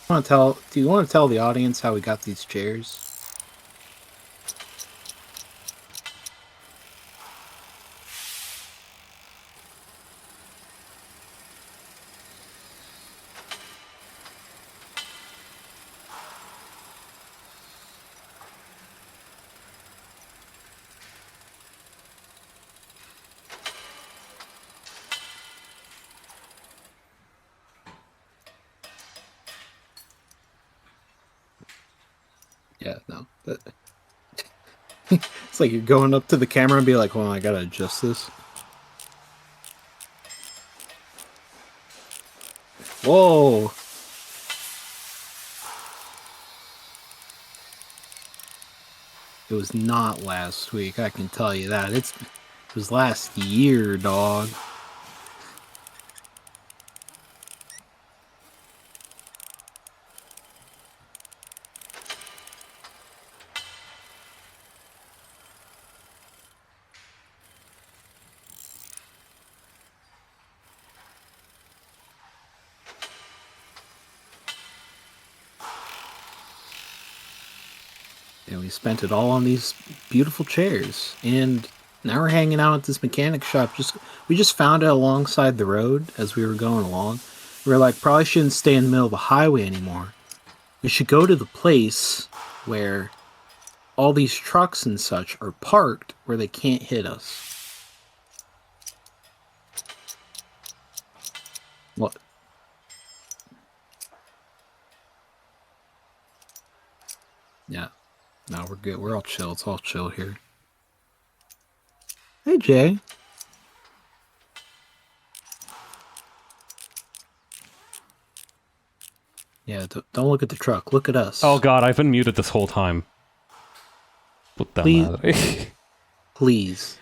Do you want to tell the audience how we got these chairs? Yeah, no. It's like you're going up to the camera and be like, well, I gotta adjust this. Whoa! It was not last week, I can tell you that. It was last year, dog. And we spent it all on these beautiful chairs. And now we're hanging out at this mechanic shop. We just found it alongside the road as we were going along. We were like, probably shouldn't stay in the middle of the highway anymore. We should go to the place where all these trucks and such are parked where they can't hit us. What? Yeah. No, we're good. We're all chill. It's all chill here. Hey, Jay. Yeah, don't look at the truck. Look at us. Oh god, I've been muted this whole time. Please. Please.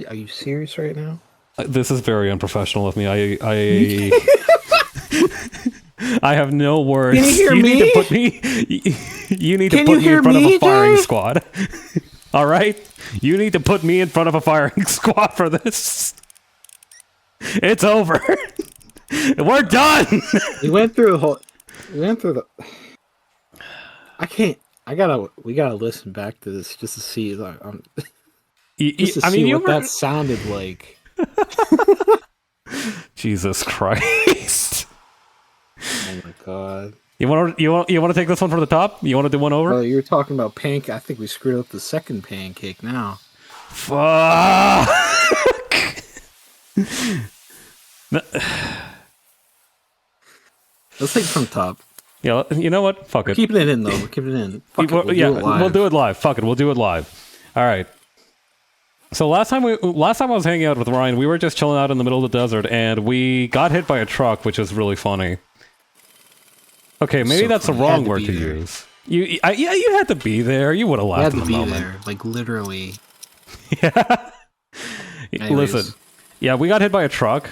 Are you serious right now? This is very unprofessional of me. I have no words. Can you hear me? Need to put me. You need to put me in front of a firing squad. All right, you need to put me in front of a firing squad for this. It's over. We're done. We went through the whole. We went through the. I can't. We gotta listen back to this just to see. What that sounded like. Jesus Christ. Oh my god. You want to take this one from the top? You want to do one over? Well, you were talking about pancake. I think we screwed up the second pancake now. Fuck. Let's take it from the top. Yeah, you know what? Fuck it. We're keeping it in though. We're keeping it in. Fuck it, we'll do it live. Fuck it, we'll do it live. All right. So last time I was hanging out with Ryan, we were just chilling out in the middle of the desert, and we got hit by a truck, which is really funny. Okay, maybe that's the wrong word to use. You had to be there. You would have laughed in the moment. You had to be there, like literally. Yeah. Listen, yeah, we got hit by a truck.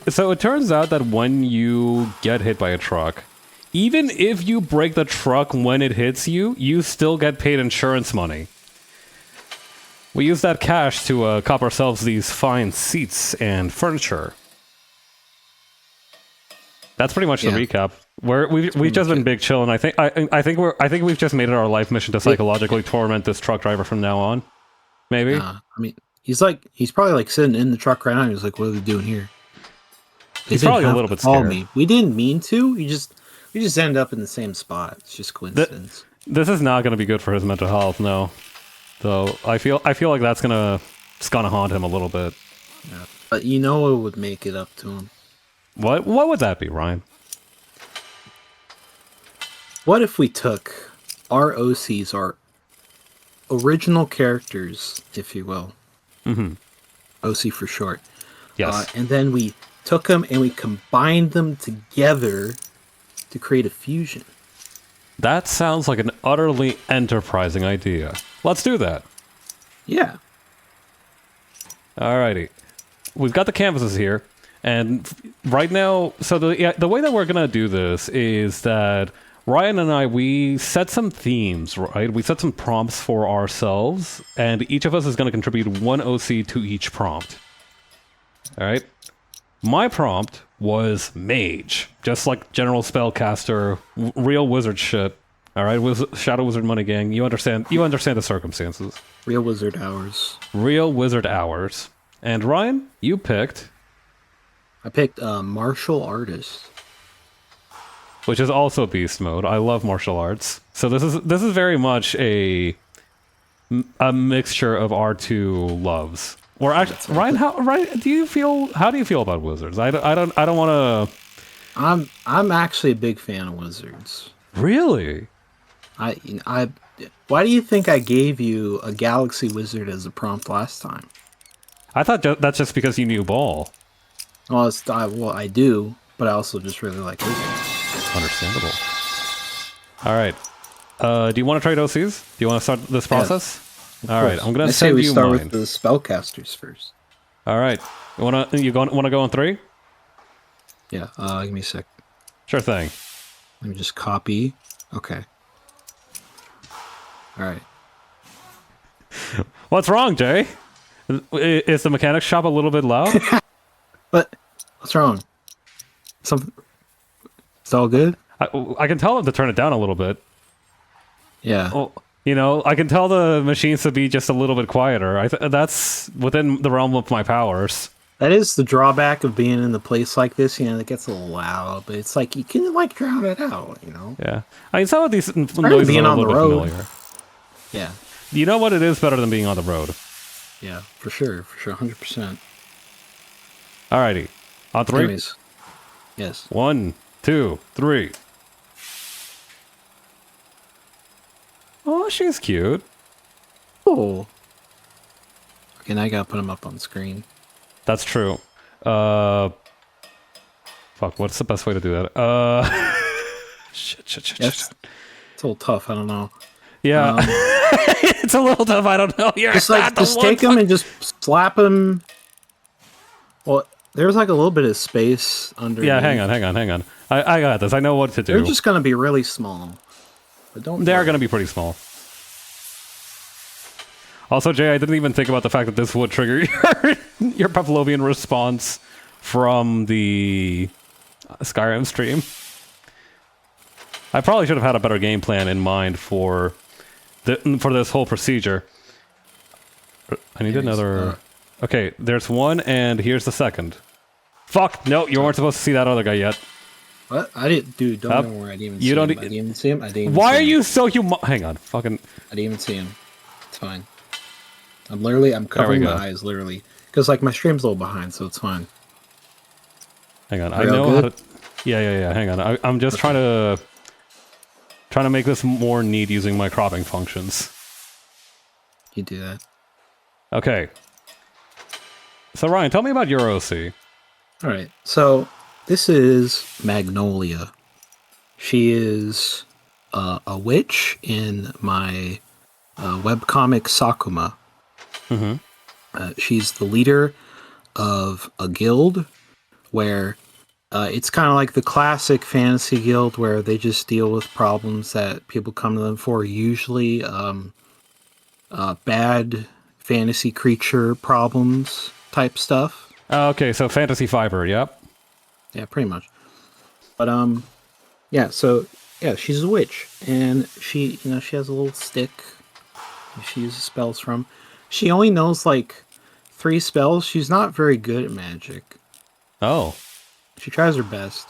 So it turns out that when you get hit by a truck, even if you break the truck when it hits you, you still get paid insurance money. We use that cash to cop ourselves these fine seats and furniture. That's pretty much the recap. We've just been big chill, and I think we've just made it our life mission to psychologically torment this truck driver from now on. Maybe. I mean, he's probably like sitting in the truck right now. He's like, "What are they doing here?" He's probably a little bit scared. Me. We didn't mean to. We just ended up in the same spot. It's just coincidence. This is not going to be good for his mental health. No. So I feel like it's gonna haunt him a little bit. Yeah. But you know what would make it up to him? What would that be, Ryan? What if we took our OCs, our original characters, if you will, OC for short, yes, and then we took them and we combined them together to create a fusion? That sounds like an utterly enterprising idea. Let's do that. Yeah. Alrighty. We've got the canvases here, and right now, so the way that we're gonna do this is that Ryan and I, we set some themes, right? We set some prompts for ourselves, and each of us is gonna contribute one OC to each prompt. Alright? My prompt was mage. Just like general spellcaster, real wizard shit. All right, Shadow Wizard Money Gang. You understand the circumstances. Real wizard hours. Real wizard hours. And Ryan, you picked... I picked martial artist. Which is also beast mode. I love martial arts. So this is very much a mixture of our two loves. Or actually, Ryan, how do you feel about wizards? I don't want to. I'm actually a big fan of wizards. Really? Why do you think I gave you a galaxy wizard as a prompt last time? I thought that's just because you knew Ball. Well, I do, but I also just really like wizards. Understandable. All right. Do you want to trade OCs? Do you want to start this process? Yes, all right. I'm gonna I send say we you start mine. with the spellcasters first. All right. Want to go on 3? Yeah. Give me a sec. Sure thing. Let me just copy. Okay. All right. What's wrong, Jay? Is the mechanics shop a little bit loud? But what's wrong? Something. It's all good. I can tell them to turn it down a little bit. Yeah. Well, I can tell the machines to be just a little bit quieter. That's within the realm of my powers. That is the drawback of being in a place like this. It gets a little loud, but it's like you can drown it out. Yeah. I mean, some of these noises being are a on the little road. bit familiar. Yeah. You know what? It is better than being on the road. Yeah, for sure, 100%. Alrighty. On 3? Anyways. Yes. 1, 2, 3. Oh, she's cute. Oh. Okay, now I gotta put them up on the screen. That's true. Fuck, what's the best way to do that? Shit. Yes. It's a little tough, I don't know. Yeah. It's a little tough, I don't know. Just take them and just slap them. Well, there's like a little bit of space under. Yeah, hang on. I got this. I know what to do. They're just gonna be really small. But they are going to be pretty small. Also, Jay, I didn't even think about the fact that this would trigger your Pavlovian response from the Skyrim stream. I probably should have had a better game plan in mind for this whole procedure. I need another... Okay, there's one, and here's the second. Fuck! No, you weren't supposed to see that other guy yet. What? I didn't, dude. Don't worry. I didn't even see him. I didn't even see him. Why are you so hang on, fucking. I didn't even see him. It's fine. I'm covering my eyes, literally, because like my stream's a little behind, so it's fine. Hang on, I know how to. Yeah. Hang on, I'm just trying to make this more neat using my cropping functions. You do that. Okay. So Ryan, tell me about your OC. All right, so. This is Magnolia. She is a witch in my webcomic Sakuma. Mm-hmm. She's the leader of a guild where it's kind of like the classic fantasy guild where they just deal with problems that people come to them for, usually bad fantasy creature problems type stuff. Okay, so Fantasy Fiber, yep. Yeah, pretty much. But yeah, so yeah, she's a witch, and she has a little stick she uses spells from. She only knows like 3 spells. She's not very good at magic. Oh. She tries her best.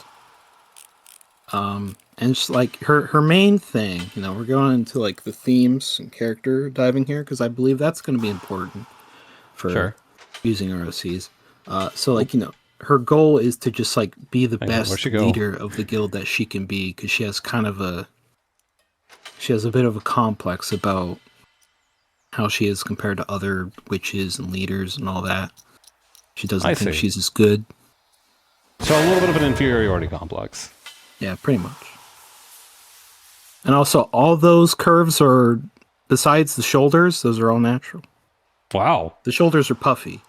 And it's like her main thing, we're going into like the themes and character diving here because I believe that's going to be important for using ROCs. So like, her goal is to just like be the best leader of the guild that she can be, because she has a bit of a complex about how she is compared to other witches and leaders and all that. She doesn't think she's as good. So a little bit of an inferiority complex. Yeah, pretty much. And also, all those curves are, besides the shoulders, those are all natural. Wow. The shoulders are puffy.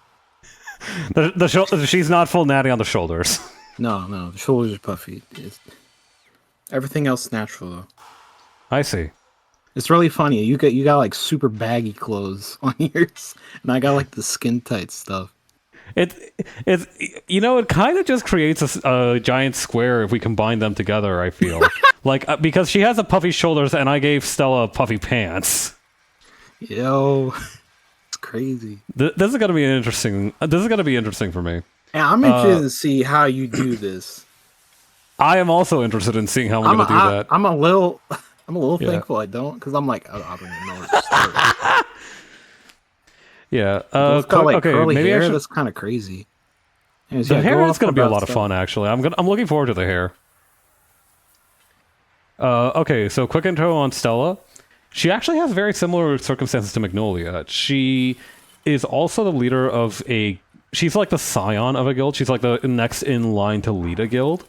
She's not full natty on the shoulders. No, the shoulders are puffy. Everything else is natural, though. I see. It's really funny. You got like super baggy clothes on yours, and I got like the skin tight stuff. It's it kind of just creates a giant square if we combine them together. I feel like because she has a puffy shoulders and I gave Stella puffy pants. Yo, it's crazy. This is gonna be interesting. This is gonna be interesting for me. And I'm interested to see how you do this. I am also interested in seeing how I'm gonna do that. I'm a little thankful I don't, because I'm like I don't even know where to start. Yeah. It's got like curly maybe hair. That's kind of crazy. Anyways, the yeah, hair is going to be a lot stuff. of fun, actually. I'm looking forward to the hair. Okay, so quick intro on Stella. She actually has very similar circumstances to Magnolia. She is also the leader of she's like the scion of a guild. She's like the next in line to lead a guild.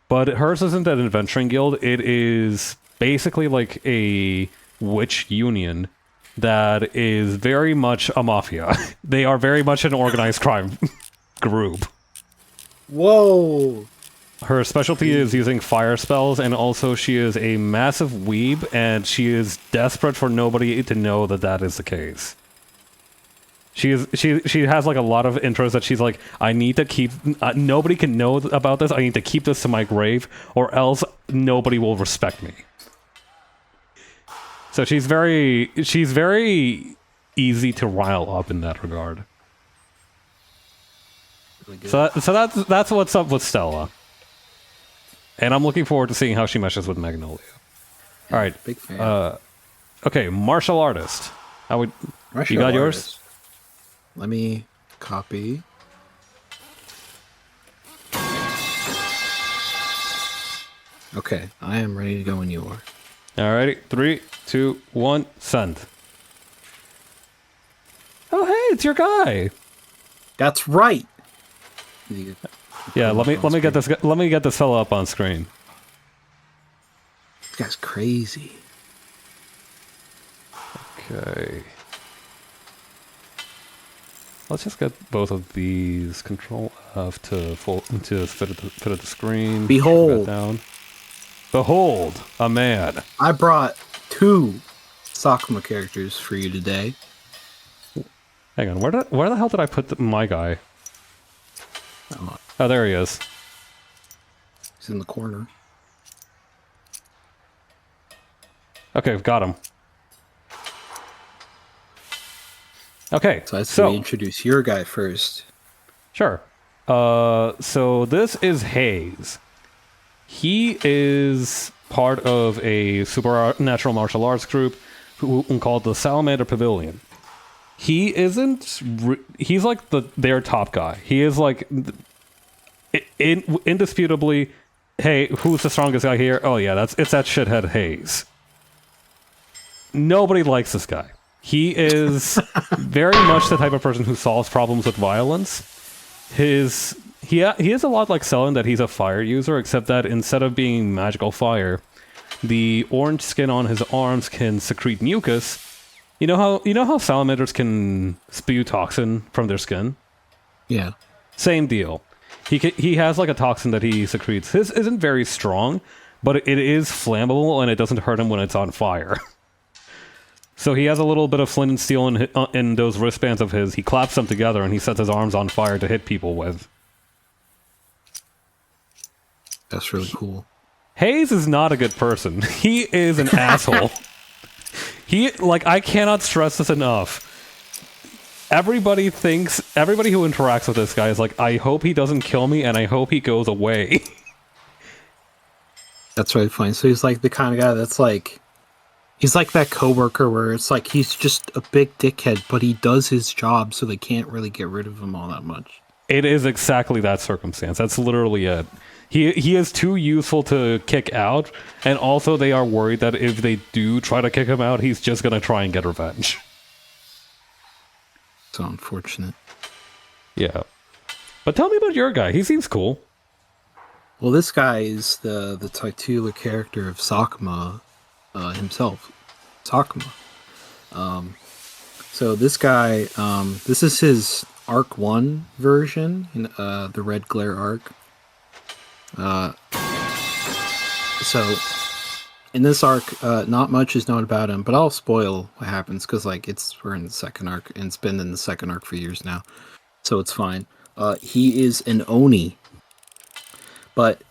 But hers isn't an adventuring guild. It is basically like a witch union that is very much a mafia. They are very much an organized crime group. Whoa! Her specialty is using fire spells, and also she is a massive weeb, and she is desperate for nobody to know that that is the case. She has like a lot of interests that she's like, I need to keep, nobody can know about this, I need to keep this to my grave, or else nobody will respect me. So she's very easy to rile up in that regard. Really so that's what's up with Stella. And I'm looking forward to seeing how she meshes with Magnolia. All right. Big fan. Okay, martial artist. You got yours? Let me copy. Okay, I am ready to go when you are. Alrighty, 3, 2, 1, send. Oh, hey, it's your guy. That's right. Yeah, let me get this fella up on screen. This guy's crazy. Okay. Let's just get both of these. Control F to fit at the screen. Behold. Down. Behold, a man. I brought 2 Sakuma characters for you today. Hang on, where the hell did I put my guy? Oh, there he is. He's in the corner. Okay, we've got him. Okay, so I say we introduce your guy first. Sure. So this is Hayes. He is part of a supernatural martial arts group called the Salamander Pavilion. He isn't. He's like their top guy. He is like indisputably. Hey, who's the strongest guy here? Oh yeah, it's that shithead Hayes. Nobody likes this guy. He is very much the type of person who solves problems with violence. He is a lot like Selin, that he's a fire user, except that instead of being magical fire, the orange skin on his arms can secrete mucus. You know how salamanders can spew toxin from their skin? Yeah. Same deal. He has like a toxin that he secretes. His isn't very strong, but it is flammable and it doesn't hurt him when it's on fire. So he has a little bit of flint and steel in those wristbands of his. He claps them together and he sets his arms on fire to hit people with. That's really cool. Hayes is not a good person. He is an asshole. I cannot stress this enough. Everybody who interacts with this guy is like, I hope he doesn't kill me and I hope he goes away. That's really funny. So he's like the kind of guy that's like, he's like that coworker where it's like he's just a big dickhead, but he does his job, so they can't really get rid of him all that much. It is exactly that circumstance. That's literally it. He is too useful to kick out, and also they are worried that if they do try to kick him out, he's just going to try and get revenge. So unfortunate. Yeah. But tell me about your guy. He seems cool. Well, this guy is the titular character of Sakuma himself. Sakuma. So this guy, this is his Arc 1 version, in the Red Glare arc. So in this arc, not much is known about him, but I'll spoil what happens because we're in the second arc and it's been in the second arc for years now. so it's fine. He is an Oni, but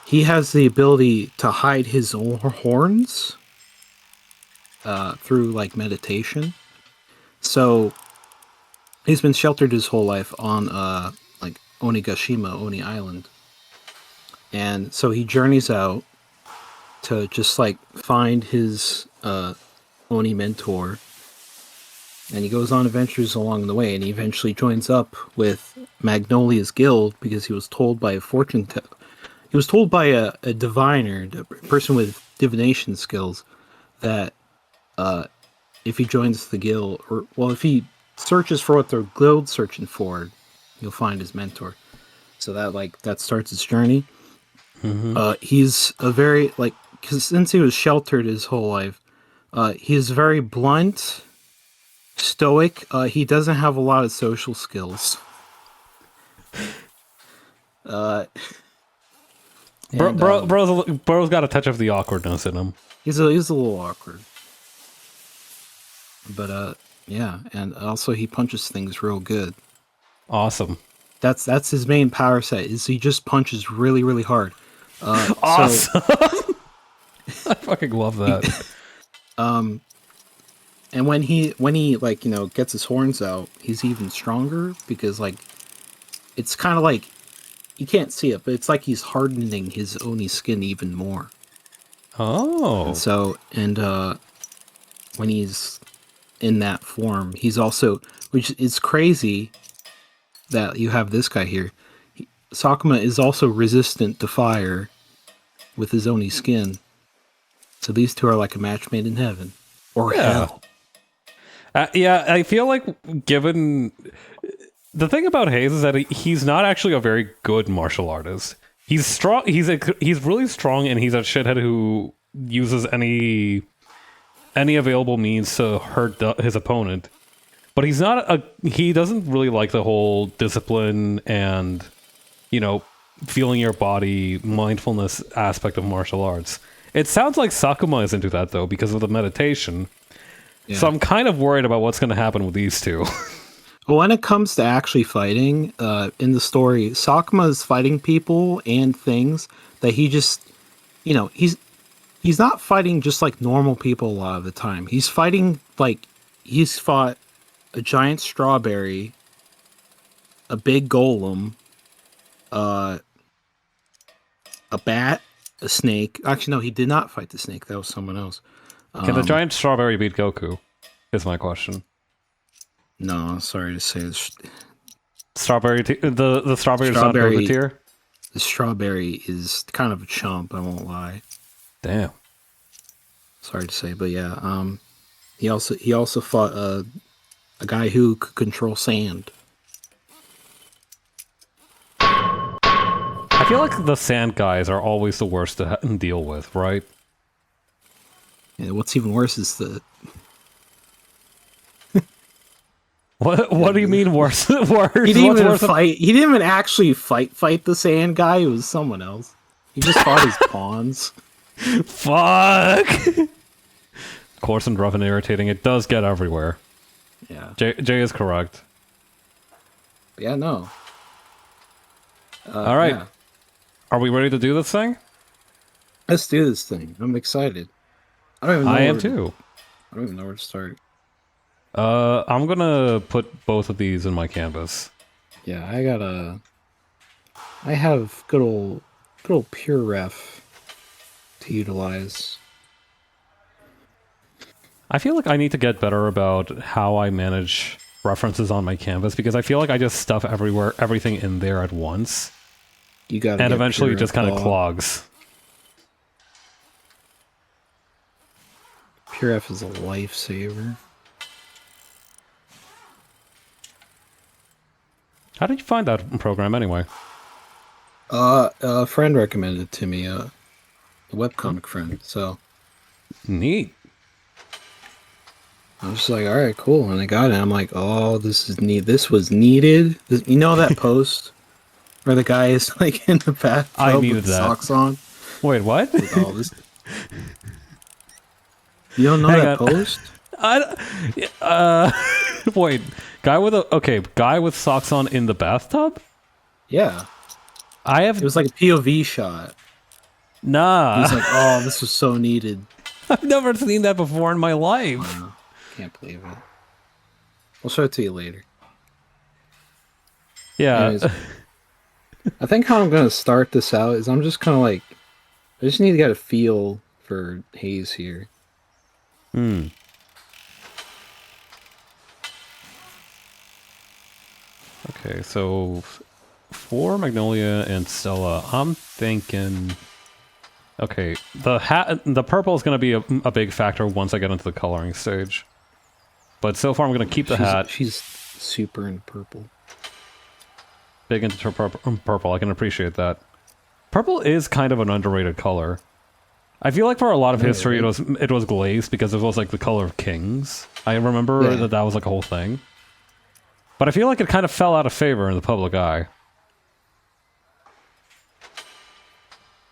he has the ability to hide his horns through like meditation. So he's been sheltered his whole life on like Onigashima, Oni Island. And so he journeys out to just like find his Oni mentor. And he goes on adventures along the way, and he eventually joins up with Magnolia's guild because he was told by a he was told by a diviner, a person with divination skills, that if he joins the guild, or well, if he searches for what the guild's searching for, you'll find his mentor. So that starts his journey. Mm-hmm. He's a very because since he was sheltered his whole life, he's very blunt, stoic. He doesn't have a lot of social skills. Bro's got a touch of the awkwardness in him. He's a little awkward. But yeah, and also he punches things real good. Awesome. That's his main power set. Is he just punches really, really hard. Awesome. I fucking love that. And when he gets his horns out, he's even stronger because it's kind of like you can't see it, but it's like he's hardening his Oni skin even more. Oh. And so when he's in that form, he's also, which is crazy that you have this guy here. Sakuma is also resistant to fire with his Oni skin. So these two are like a match made in heaven. Or hell. Yeah, I feel like given... The thing about Hayes is that he's not actually a very good martial artist. He's strong. He's really strong, and he's a shithead who uses any available means to hurt his opponent. But he's not he doesn't really like the whole discipline and, feeling your body, mindfulness aspect of martial arts. It sounds like Sakuma is into that, though, because of the meditation. Yeah. So I'm kind of worried about what's going to happen with these two. Well, when it comes to actually fighting, in the story, Sakuma is fighting people and things that he just, he's not fighting just like normal people a lot of the time. He's fighting he's fought a giant strawberry, a big golem, a bat, a snake. Actually, no, he did not fight the snake. That was someone else. Can the giant strawberry beat Goku? Is my question. No, sorry to say. The strawberry is not over tier? The strawberry is kind of a chump, I won't lie. Damn. Sorry to say, but yeah. He also fought a guy who could control sand. I feel like the sand guys are always the worst to deal with, right? Yeah, what's even worse is the... What do you mean worse? Worse? He didn't even fight. He didn't even actually fight the sand guy. It was someone else. He just fought his pawns. Fuck. Coarse and rough and irritating. It does get everywhere. Yeah. Jay is correct. Yeah. No. All right. Yeah. Are we ready to do this thing? Let's do this thing. I'm excited. I don't even know. I am too. I don't even know where to start. I'm gonna put both of these in my canvas. Yeah, I have good old pure ref to utilize. I feel like I need to get better about how I manage references on my canvas because I feel like I just stuff everything in there at once. You got, and eventually it just kind of clogs. Pure F is a lifesaver. How did you find that program anyway? A friend recommended it to me, a webcomic friend, so. Neat. I was just like, all right, cool. And I got it. I'm like, oh, this is neat. This was needed. You know that post where the guy is like in the bathtub with socks on? Wait, what? Like, oh, this... You don't know that post? Wait, Guy with socks on in the bathtub? Yeah. It was like a POV shot. Nah. He was like, oh, this was so needed. I've never seen that before in my life. Wow. Can't believe it. I'll show it to you later. Yeah. Anyways, I think how I'm going to start this out is I'm just kind of like, I just need to get a feel for Haze here. Okay, so for Magnolia and Stella, I'm thinking... Okay, the purple is going to be a big factor once I get into the coloring stage. But so far I'm going to keep the hat. She's super in purple. Big into purple, I can appreciate that. Purple is kind of an underrated color. I feel like for a lot of history it was glazed because it was like the color of kings. I remember that was like a whole thing. But I feel like it kind of fell out of favor in the public eye.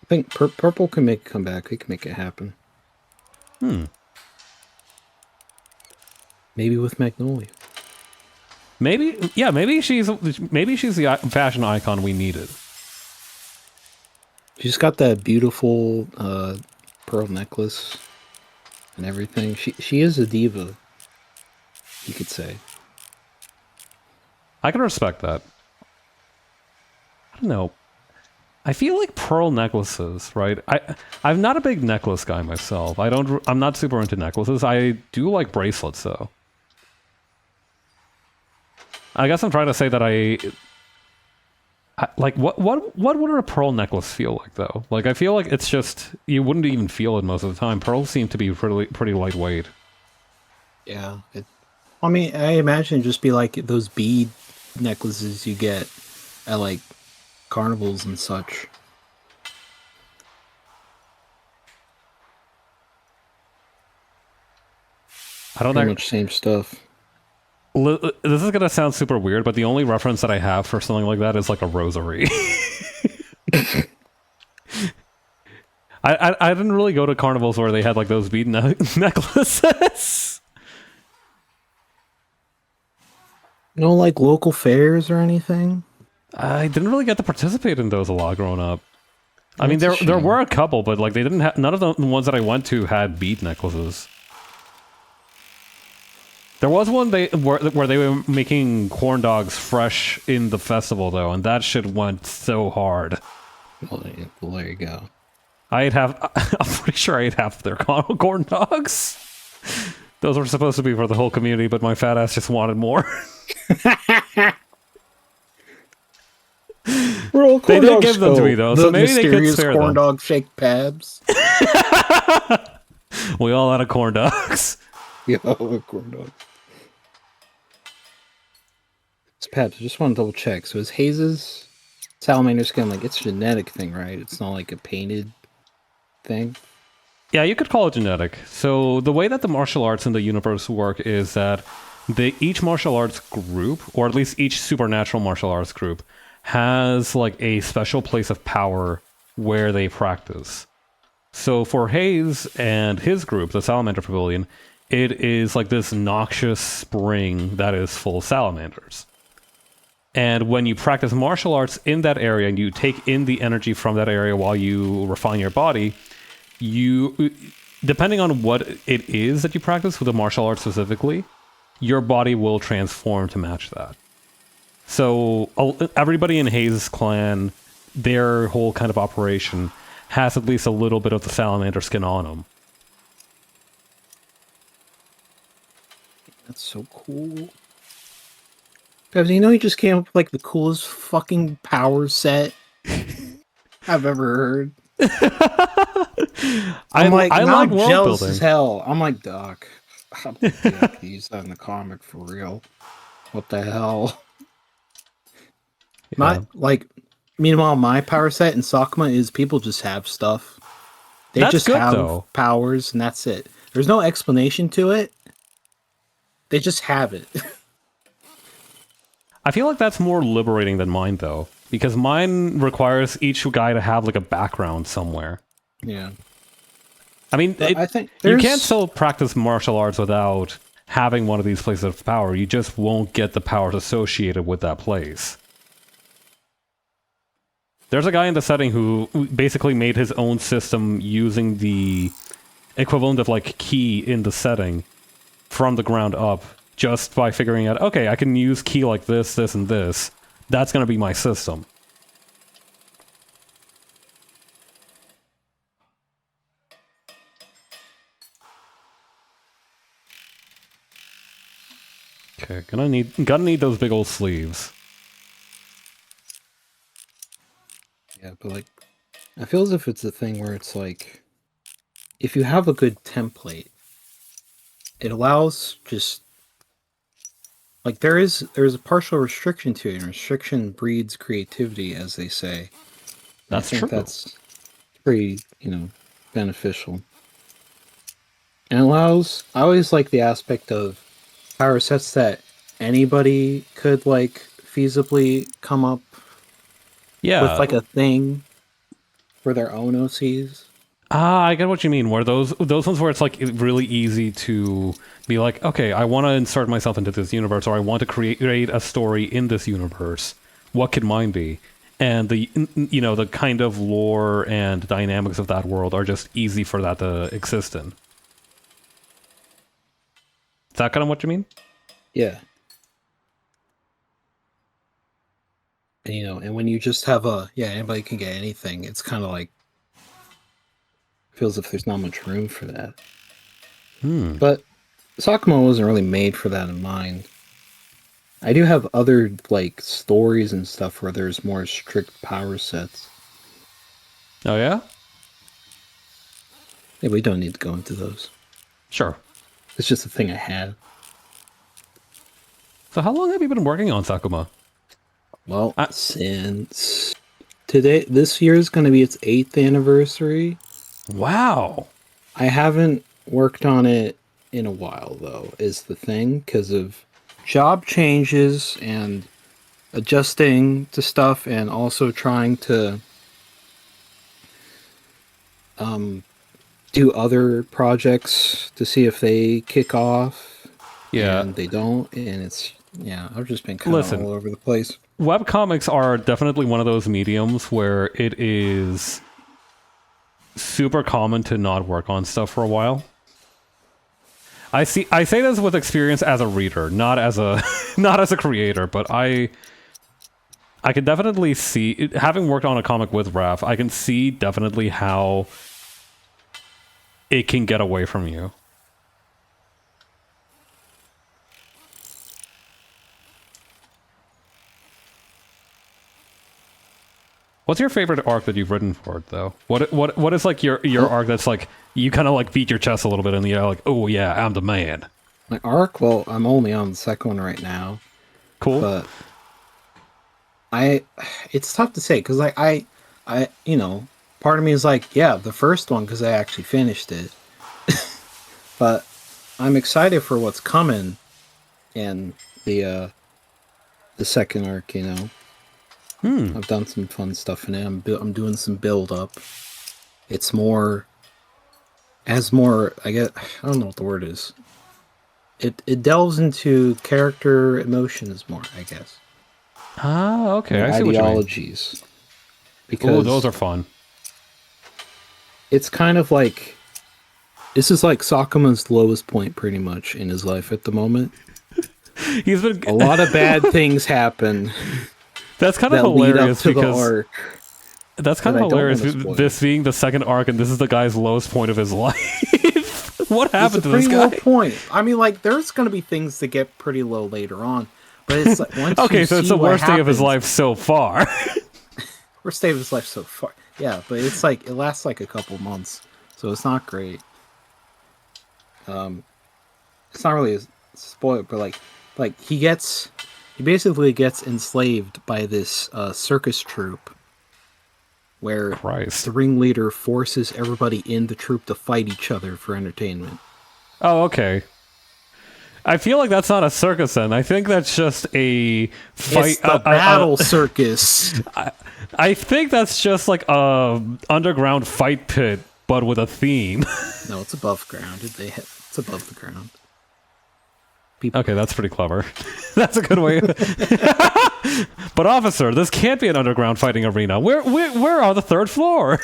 I think purple can make a comeback. It can make it happen. Maybe with Magnolia. Maybe she's the fashion icon we needed. She's got that beautiful pearl necklace and everything. She is a diva, you could say. I can respect that. I don't know. I feel like pearl necklaces, right? I'm not a big necklace guy myself. I'm not super into necklaces. I do like bracelets though. I guess I'm trying to say that I like what would a pearl necklace feel like though? Like I feel like it's just you wouldn't even feel it most of the time. Pearls seem to be pretty lightweight. Yeah. I mean, I imagine it'd just be like those bead necklaces you get at like carnivals and such. I don't know. Pretty much same stuff. This is gonna sound super weird, but the only reference that I have for something like that is like a rosary. I didn't really go to carnivals where they had like those bead necklaces. No, like local fairs or anything? I didn't really get to participate in those a lot growing up. I mean, there were a couple, but like they didn't have none of the ones that I went to had bead necklaces. There was one where they were making corn dogs fresh in the festival though, and that shit went so hard. Well, there you go. I'm pretty sure I ate half of their corn dogs. Those were supposed to be for the whole community, but my fat ass just wanted more. They did give them to me though, so maybe they could spare them. Corn dog shake pabs. We all had a corn dogs. Yeah, corn dog. It's Pabs. I just want to double check. So is Haze's salamander skin like it's a genetic thing, right? It's not like a painted thing. Yeah, you could call it genetic. So the way that the martial arts in the universe work is that each martial arts group, or at least each supernatural martial arts group, has like a special place of power where they practice. So for Hayes and his group, the Salamander Pavilion, it is like this noxious spring that is full of salamanders. And when you practice martial arts in that area and you take in the energy from that area while you refine your body, depending on what it is that you practice with the martial arts specifically, your body will transform to match that. So everybody in Hayes' clan, their whole kind of operation has at least a little bit of the salamander skin on them. That's so cool. Guys, you know he just came up with like the coolest fucking power set I've ever heard. I'm like jealous building. As hell. I'm like, Doc, I could use that in the comic for real. What the hell? Yeah. Meanwhile, my power set in Sakuma is people just have stuff. They just have powers, and that's it. There's no explanation to it. They just have it. I feel like that's more liberating than mine, though, because mine requires each guy to have like a background somewhere. Yeah. I mean, I think you can't still practice martial arts without having one of these places of power. You just won't get the powers associated with that place. There's a guy in the setting who basically made his own system using the equivalent of like key in the setting from the ground up, just by figuring out, okay, I can use key like this, this, and this. That's going to be my system. Okay, gotta need those big old sleeves. Yeah, but like, I feel as if it's a thing where it's like, if you have a good template, it allows just like there's a partial restriction to it, and restriction breeds creativity, as they say. That's true. That's pretty, beneficial. And allows. I always like the aspect of power sets that anybody could like feasibly come up with like a thing for their own OCs. I get what you mean. Where those ones where it's like really easy to be like, okay, I want to insert myself into this universe, or I want to create a story in this universe. What could mine be? And the kind of lore and dynamics of that world are just easy for that to exist in. Is that kind of what you mean? Yeah. And, and when you just have anybody can get anything, it's kind of like, feels as if there's not much room for that. But Sakuma wasn't really made for that in mind. I do have other, like, stories and stuff where there's more strict power sets. Oh, yeah? Yeah, we don't need to go into those. Sure. It's just a thing I had. So how long have you been working on Sakuma? Well, since today, this year is going to be its 8th anniversary. Wow. I haven't worked on it in a while, though, is the thing, because of job changes and adjusting to stuff, and also trying to do other projects to see if they kick off. Yeah. And they don't, and it's, I've just been kind of all over the place. Webcomics are definitely one of those mediums where it is super common to not work on stuff for a while. I say this with experience as a reader, not as a creator, but I can definitely see, having worked on a comic with Raph, I can see definitely how it can get away from you. What's your favorite arc that you've written for it, though? What is like your arc that's like you kind of like beat your chest a little bit and you're like, oh yeah, I'm the man. My arc? Well, I'm only on the second one right now. Cool. But it's tough to say because I part of me is like, yeah, the first one because I actually finished it. But I'm excited for what's coming in the second arc. I've done some fun stuff in it. I'm doing some build up. It's more, I don't know what the word is. It delves into character emotions more, I guess. Ah, okay. And I see ideologies. What you mean. Because those are fun. It's kind of like, this is like Sakuma's lowest point pretty much in his life at the moment. He's been a lot of bad things happen. That's kind of hilarious because that's kind of hilarious. This being the second arc, and this is the guy's lowest point of his life. What happened to this guy? Low point. I mean, like, there's going to be things that get pretty low later on, but it's like once okay, so it's the worst day of his life so far. Worst day of his life so far. Yeah, but it's like it lasts like a couple months, so it's not great. It's not really a spoiler, but like he basically gets enslaved by this circus troupe where the ringleader forces everybody in the troupe to fight each other for entertainment. Oh, okay. I feel like that's not a circus then. I think that's just a fight. It's the battle circus. I think that's just like a underground fight pit, but with a theme. No, it's above ground. It's above the ground. People. Okay, that's pretty clever. That's a good way. But officer, this can't be an underground fighting arena. We're on the 3rd floor.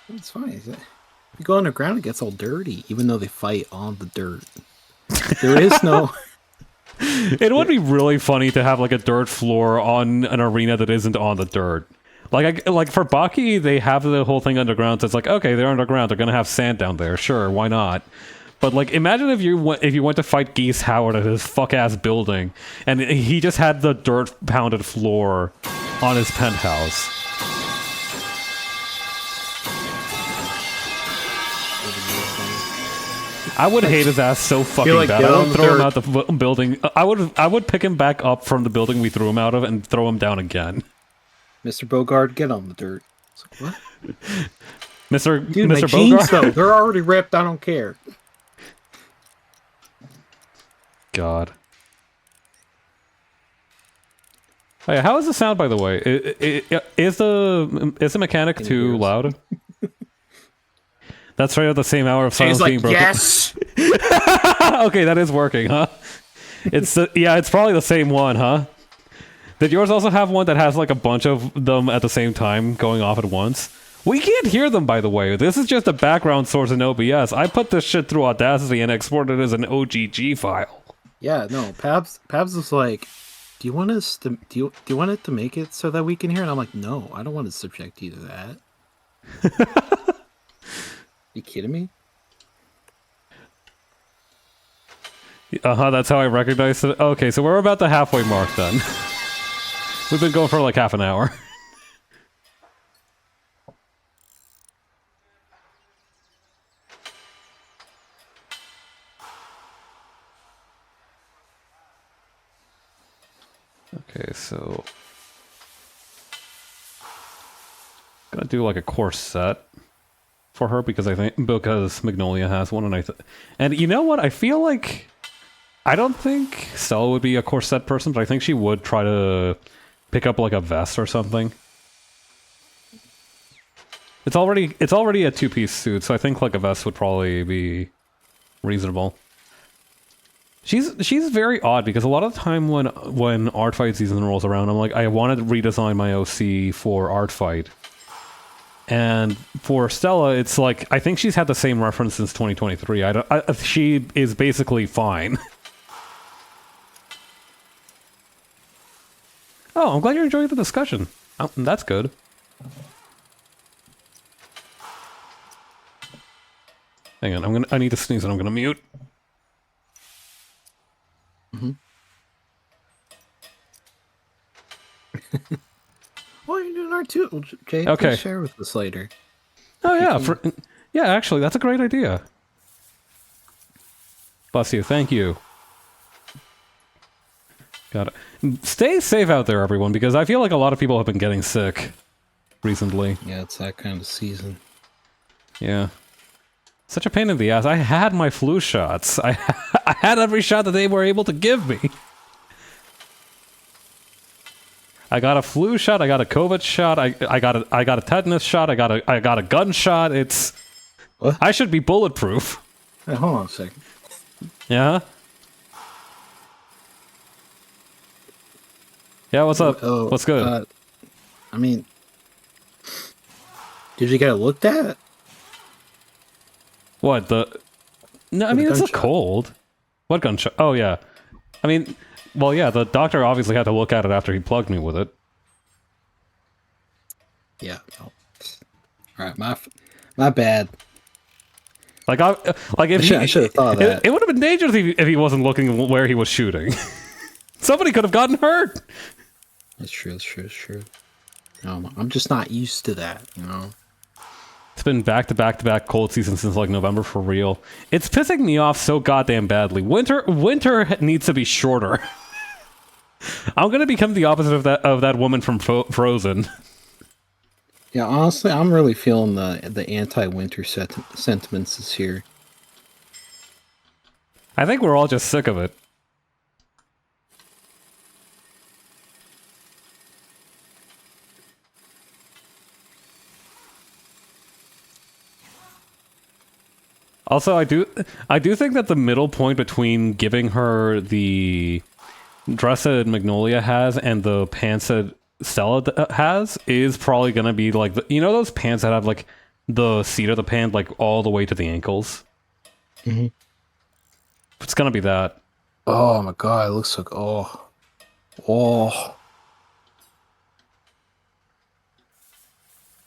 It's fine. If you go underground, it gets all dirty, even though they fight on the dirt. There is no. It would be really funny to have like a dirt floor on an arena that isn't on the dirt. Like for Baki, they have the whole thing underground. So it's like, okay, they're underground. They're gonna have sand down there. Sure, why not? But like, imagine if you went to fight Geese Howard at his fuck ass building, and he just had the dirt pounded floor on his penthouse. I would hate his ass so fucking bad. I would throw him out the building. I would pick him back up from the building we threw him out of and throw him down again. Mr. Bogard, get on the dirt. It's like, what? Mr. Dude, Mr. my Bogard? jeans, though, they're already ripped. I don't care. God. Oh yeah, how is the sound, by the way? Is the mechanic too loud? That's right at the same hour of silence being broken. Yes. Okay, that is working, huh? It's probably the same one, huh? Did yours also have one that has like a bunch of them at the same time going off at once? We can't hear them, by the way. This is just a background source in OBS. I put this shit through Audacity and exported it as an OGG file. Yeah, no. Pabs was like, "Do you want us to? Do you want it to make it so that we can hear?" And I'm like, "No, I don't want to subject you to that." You kidding me? That's how I recognized it. Okay, so we're about the halfway mark then. We've been going for like half an hour. Okay, so gonna do like a corset for her because Magnolia has one, and you know what? I feel like I don't think Stella would be a corset person, but I think she would try to pick up like a vest or something. It's already a 2-piece suit, so I think like a vest would probably be reasonable. She's very odd because a lot of the time when art fight season rolls around, I'm like, I want to redesign my OC for art fight. And for Stella, it's like I think she's had the same reference since 2023. She is basically fine. Oh, I'm glad you're enjoying the discussion. Oh, that's good. Hang on, I need to sneeze and I'm gonna mute. Mm-hmm. Well, you're doing art too. Jay, okay. Please share with us later. Oh yeah, yeah. Actually, that's a great idea. Bless you. Thank you. Got it. Stay safe out there, everyone, because I feel like a lot of people have been getting sick recently. Yeah, it's that kind of season. Yeah. Such a pain in the ass. I had my flu shots. I had every shot that they were able to give me. I got a flu shot. I got a COVID shot. I got a tetanus shot. I got a gun shot. It's what? I should be bulletproof. Hey, hold on a second. Yeah. Yeah. What's up? What's good? I mean, did you get it looked at? What the? No, I mean it's a cold. What gunshot? Oh yeah. I mean, well yeah. The doctor obviously had to look at it after he plugged me with it. Yeah. Oh. All right, my bad. Like if I should have thought of that. It would have been dangerous if he wasn't looking where he was shooting. Somebody could have gotten hurt. That's true. That's true. That's true. I'm just not used to that. You know. It's been back-to-back cold season since like November for real. It's pissing me off so goddamn badly. Winter needs to be shorter. I'm gonna become the opposite of that woman from Frozen. Yeah, honestly, I'm really feeling the anti-winter sentiments this year. I think we're all just sick of it. Also, I do think that the middle point between giving her the dress that Magnolia has and the pants that Stella has is probably gonna be like you know those pants that have like the seat of the pant like all the way to the ankles. Mm-hmm. It's gonna be that. Oh my god, it looks like oh.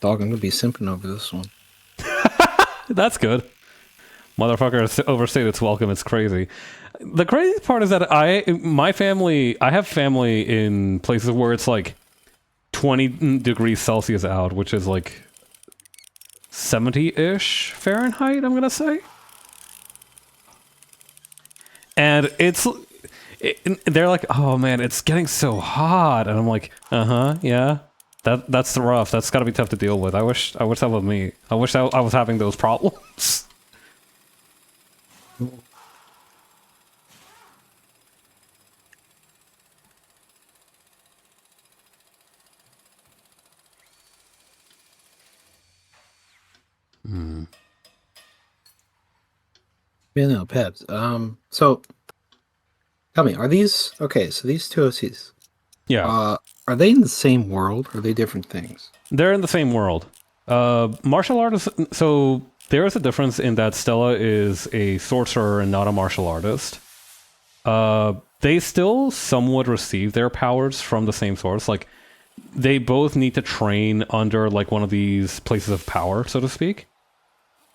Dog, I'm gonna be simping over this one. That's good. Motherfucker overstayed its welcome. It's crazy. The crazy part is that I have family in places where it's like 20 degrees Celsius out, which is like 70-ish Fahrenheit, I'm gonna say. And they're like, oh man, it's getting so hot. And I'm like, yeah. That's rough. That's gotta be tough to deal with. I wish that was me. I wish I was having those problems. Yeah, no, Pebs. So tell me, are these okay? So these two OCs, Yeah. are they in the same world? Or are they different things? They're in the same world. Martial artists. So there is a difference in that Stella is a sorcerer and not a martial artist. They still somewhat receive their powers from the same source. Like they both need to train under like one of these places of power, so to speak.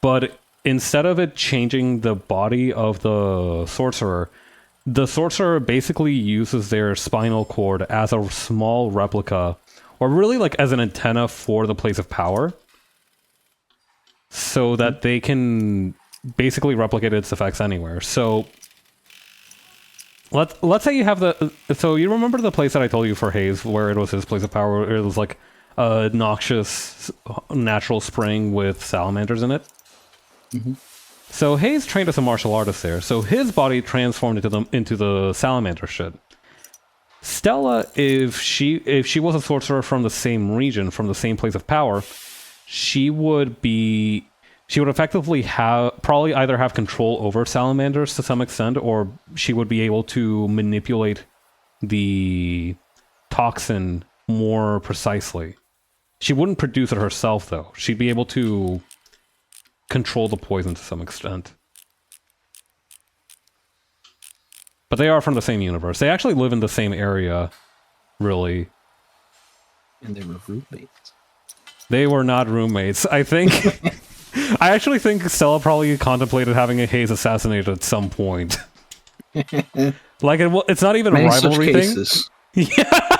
But instead of it changing the body of the sorcerer basically uses their spinal cord as a small replica, or really like as an antenna for the place of power, so that they can basically replicate its effects anywhere. So let's say you have so you remember the place that I told you for Hayes, where it was his place of power, where it was like a noxious natural spring with salamanders in it? Mm-hmm. So Hayes trained as a martial artist there, so his body transformed into the salamander shit. Stella, if she was a sorcerer from the same region, from the same place of power, she would effectively probably either have control over salamanders to some extent, or she would be able to manipulate the toxin more precisely. She wouldn't produce it herself, though. She'd be able to control the poison to some extent. But they are from the same universe. They actually live in the same area, really. And they were roommates. They were not roommates. I think... I actually think Stella probably contemplated having a Hayes assassinated at some point. Like, it's not even a rivalry thing. Yeah.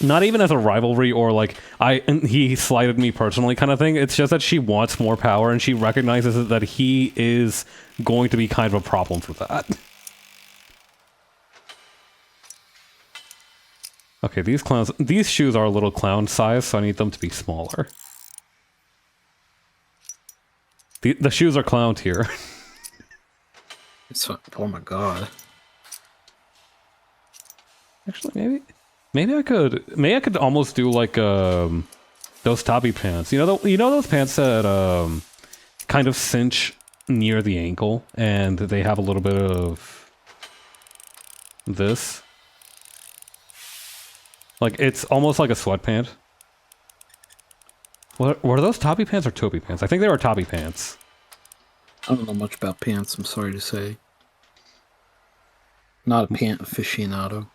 Not even as a rivalry or like he slighted me personally kind of thing. It's just that she wants more power and she recognizes that he is going to be kind of a problem for that. Okay, these shoes are a little clown size, so I need them to be smaller. The shoes are clown tier. Oh my god. Actually, maybe I could almost do like those toppy pants. You know those pants that kind of cinch near the ankle and they have a little bit of this. Like it's almost like a sweatpant. Were those toppy pants or topi pants? I think they were toppy pants. I don't know much about pants, I'm sorry to say. Not a pant aficionado.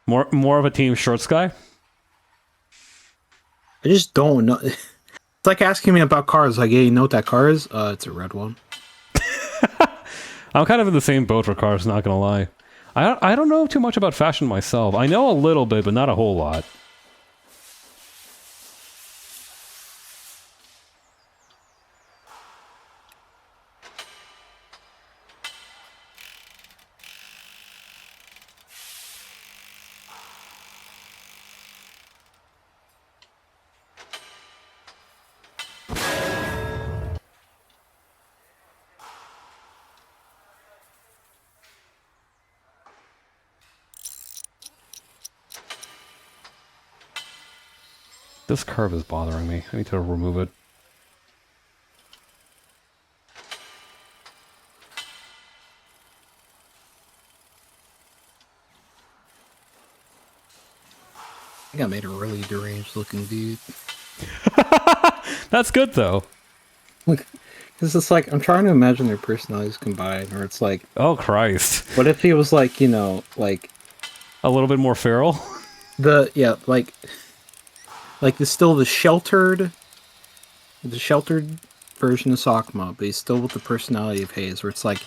More of a team shorts guy? I just don't know. It's like asking me about cars. Like, yeah, you know what that car is? It's a red one. I'm kind of in the same boat for cars, not gonna lie. I don't know too much about fashion myself. I know a little bit, but not a whole lot. This curve is bothering me. I need to remove it. think I made a really deranged looking dude. That's good though. Look, because it's like I'm trying to imagine their personalities combined, where it's like, Oh Christ. what if he was like, like A little bit more feral? like the still the sheltered version of Sakuma, but he's still with the personality of Hayes, where it's like,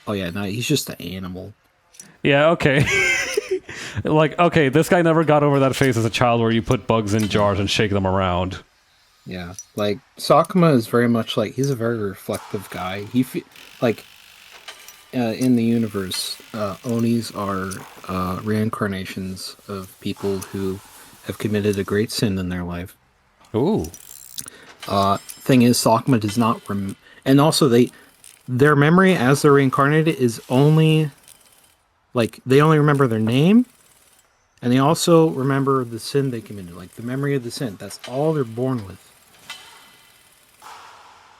oh yeah, no, he's just an animal. Yeah, okay. Like, okay, this guy never got over that phase as a child where you put bugs in jars and shake them around. Yeah, like Sakuma is very much like he's a very reflective guy. In the universe, Onis are reincarnations of people who have committed a great sin in their life. Ooh. Thing is, Sakuma does not and also their memory as they're reincarnated is only like they only remember their name, and they also remember the sin they committed, like the memory of the sin. That's all they're born with.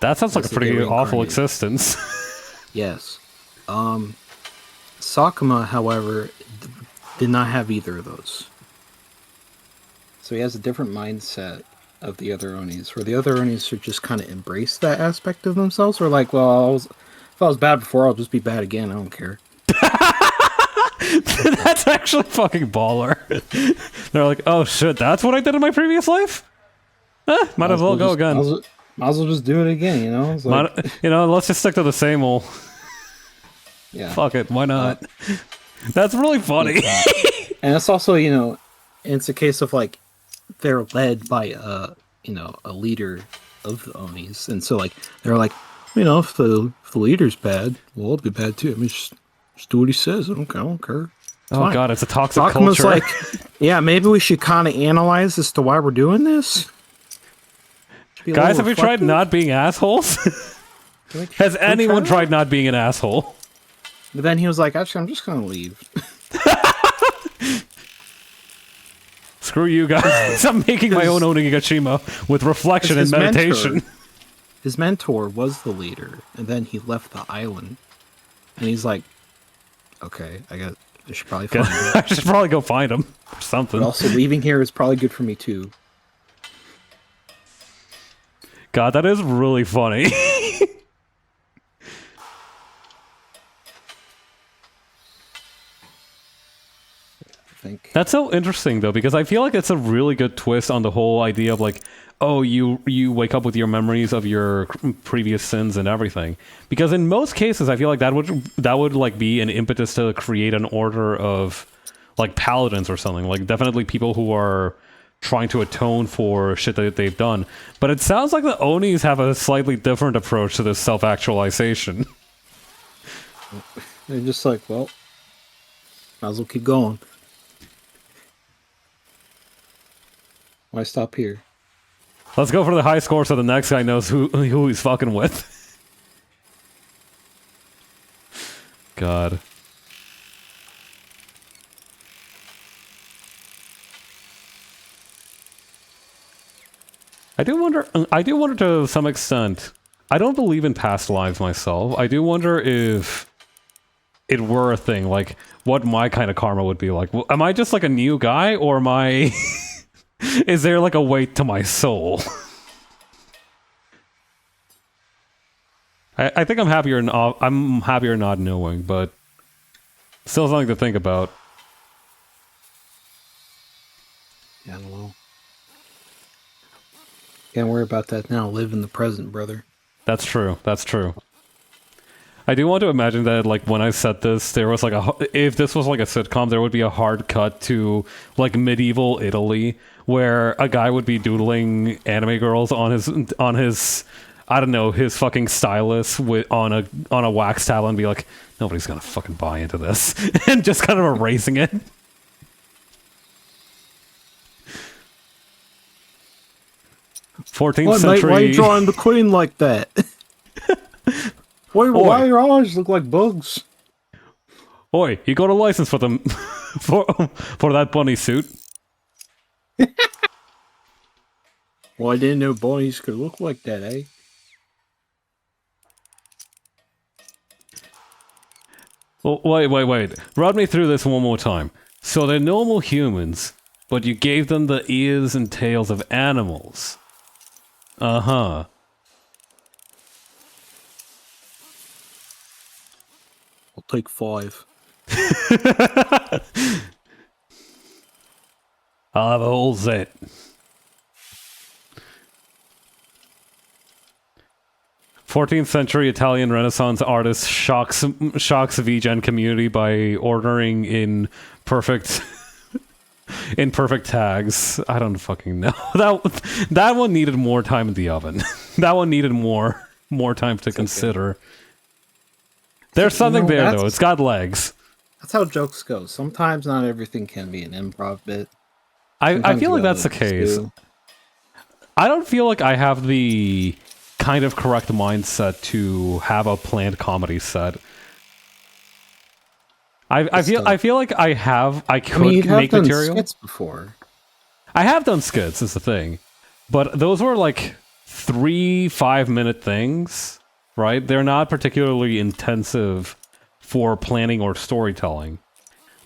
That sounds like a pretty awful existence. Yes. Sakuma, however, did not have either of those. So he has a different mindset of the other Onis, where the other Onis should just kind of embrace that aspect of themselves. Or like, well, if I was bad before, I'll just be bad again. I don't care. That's actually fucking baller. They're like, oh shit, that's what I did in my previous life? Might as well go again. Might as well just do it again, you know? It's like, let's just stick to the same old. Yeah. Fuck it, why not? That's really funny. And it's also, it's a case of like, they're led by a leader of the Onis. And so like, they're like, if the leader's bad, well, I'll be bad too. I mean, just do what he says. I don't care. It's fine. God, it's a toxic Sakuma's culture. like, yeah, maybe we should kind of analyze as to why we're doing this. Guys, have you tried not being assholes? Has anyone tried not being an asshole? But then he was like, actually, I'm just going to leave. Screw you guys. I'm making my own Onigashima with reflection and meditation. His mentor was the leader, and then he left the island. And he's like, okay, I should probably find him. I should probably go find him or something. But also, leaving here is probably good for me, too. God, that is really funny. That's so interesting, though, because I feel like it's a really good twist on the whole idea of, like, oh, you wake up with your memories of your previous sins and everything. Because in most cases, I feel like that would like be an impetus to create an order of, like, paladins or something. Like, definitely people who are trying to atone for shit that they've done. But it sounds like the Onis have a slightly different approach to this self-actualization. They're just like, well, might as well keep going. Why stop here? Let's go for the high score so the next guy knows who he's fucking with. God. I do wonder to some extent, I don't believe in past lives myself. I do wonder if it were a thing, like, what my kind of karma would be like. Am I just like a new guy, or am I... Is there like a weight to my soul? I think I'm happier not knowing, but still something to think about. Yeah, I don't know. Can't worry about that now. Live in the present, brother. That's true. That's true. I do want to imagine that, like, when I said this, there was like if this was like a sitcom, there would be a hard cut to like medieval Italy, where a guy would be doodling anime girls on his I don't know, his fucking stylus on a wax towel and be like, nobody's gonna fucking buy into this, and just kind of erasing it. '14th century. Mate, why are you drawing the queen like that? Why your eyes look like bugs? Oi, you got a license for them for that bunny suit? Well, I didn't know bunnies could look like that, eh? Well, wait. Run me through this one more time. So they're normal humans, but you gave them the ears and tails of animals. Uh-huh. I'll take 5. I'll have a whole set. '14th century Italian Renaissance artist shocks VGen community by ordering in perfect tags. I don't fucking know. That one needed more time in the oven. That one needed more time to consider. Okay. There's something there though. It's got legs. That's how jokes go. Sometimes not everything can be an improv bit. I feel like that's the case. I don't feel like I have the kind of correct mindset to have a planned comedy set. I feel like I could make material. Skits before. I have done skits, is the thing, but those were like 3 5-minute things, right? They're not particularly intensive for planning or storytelling.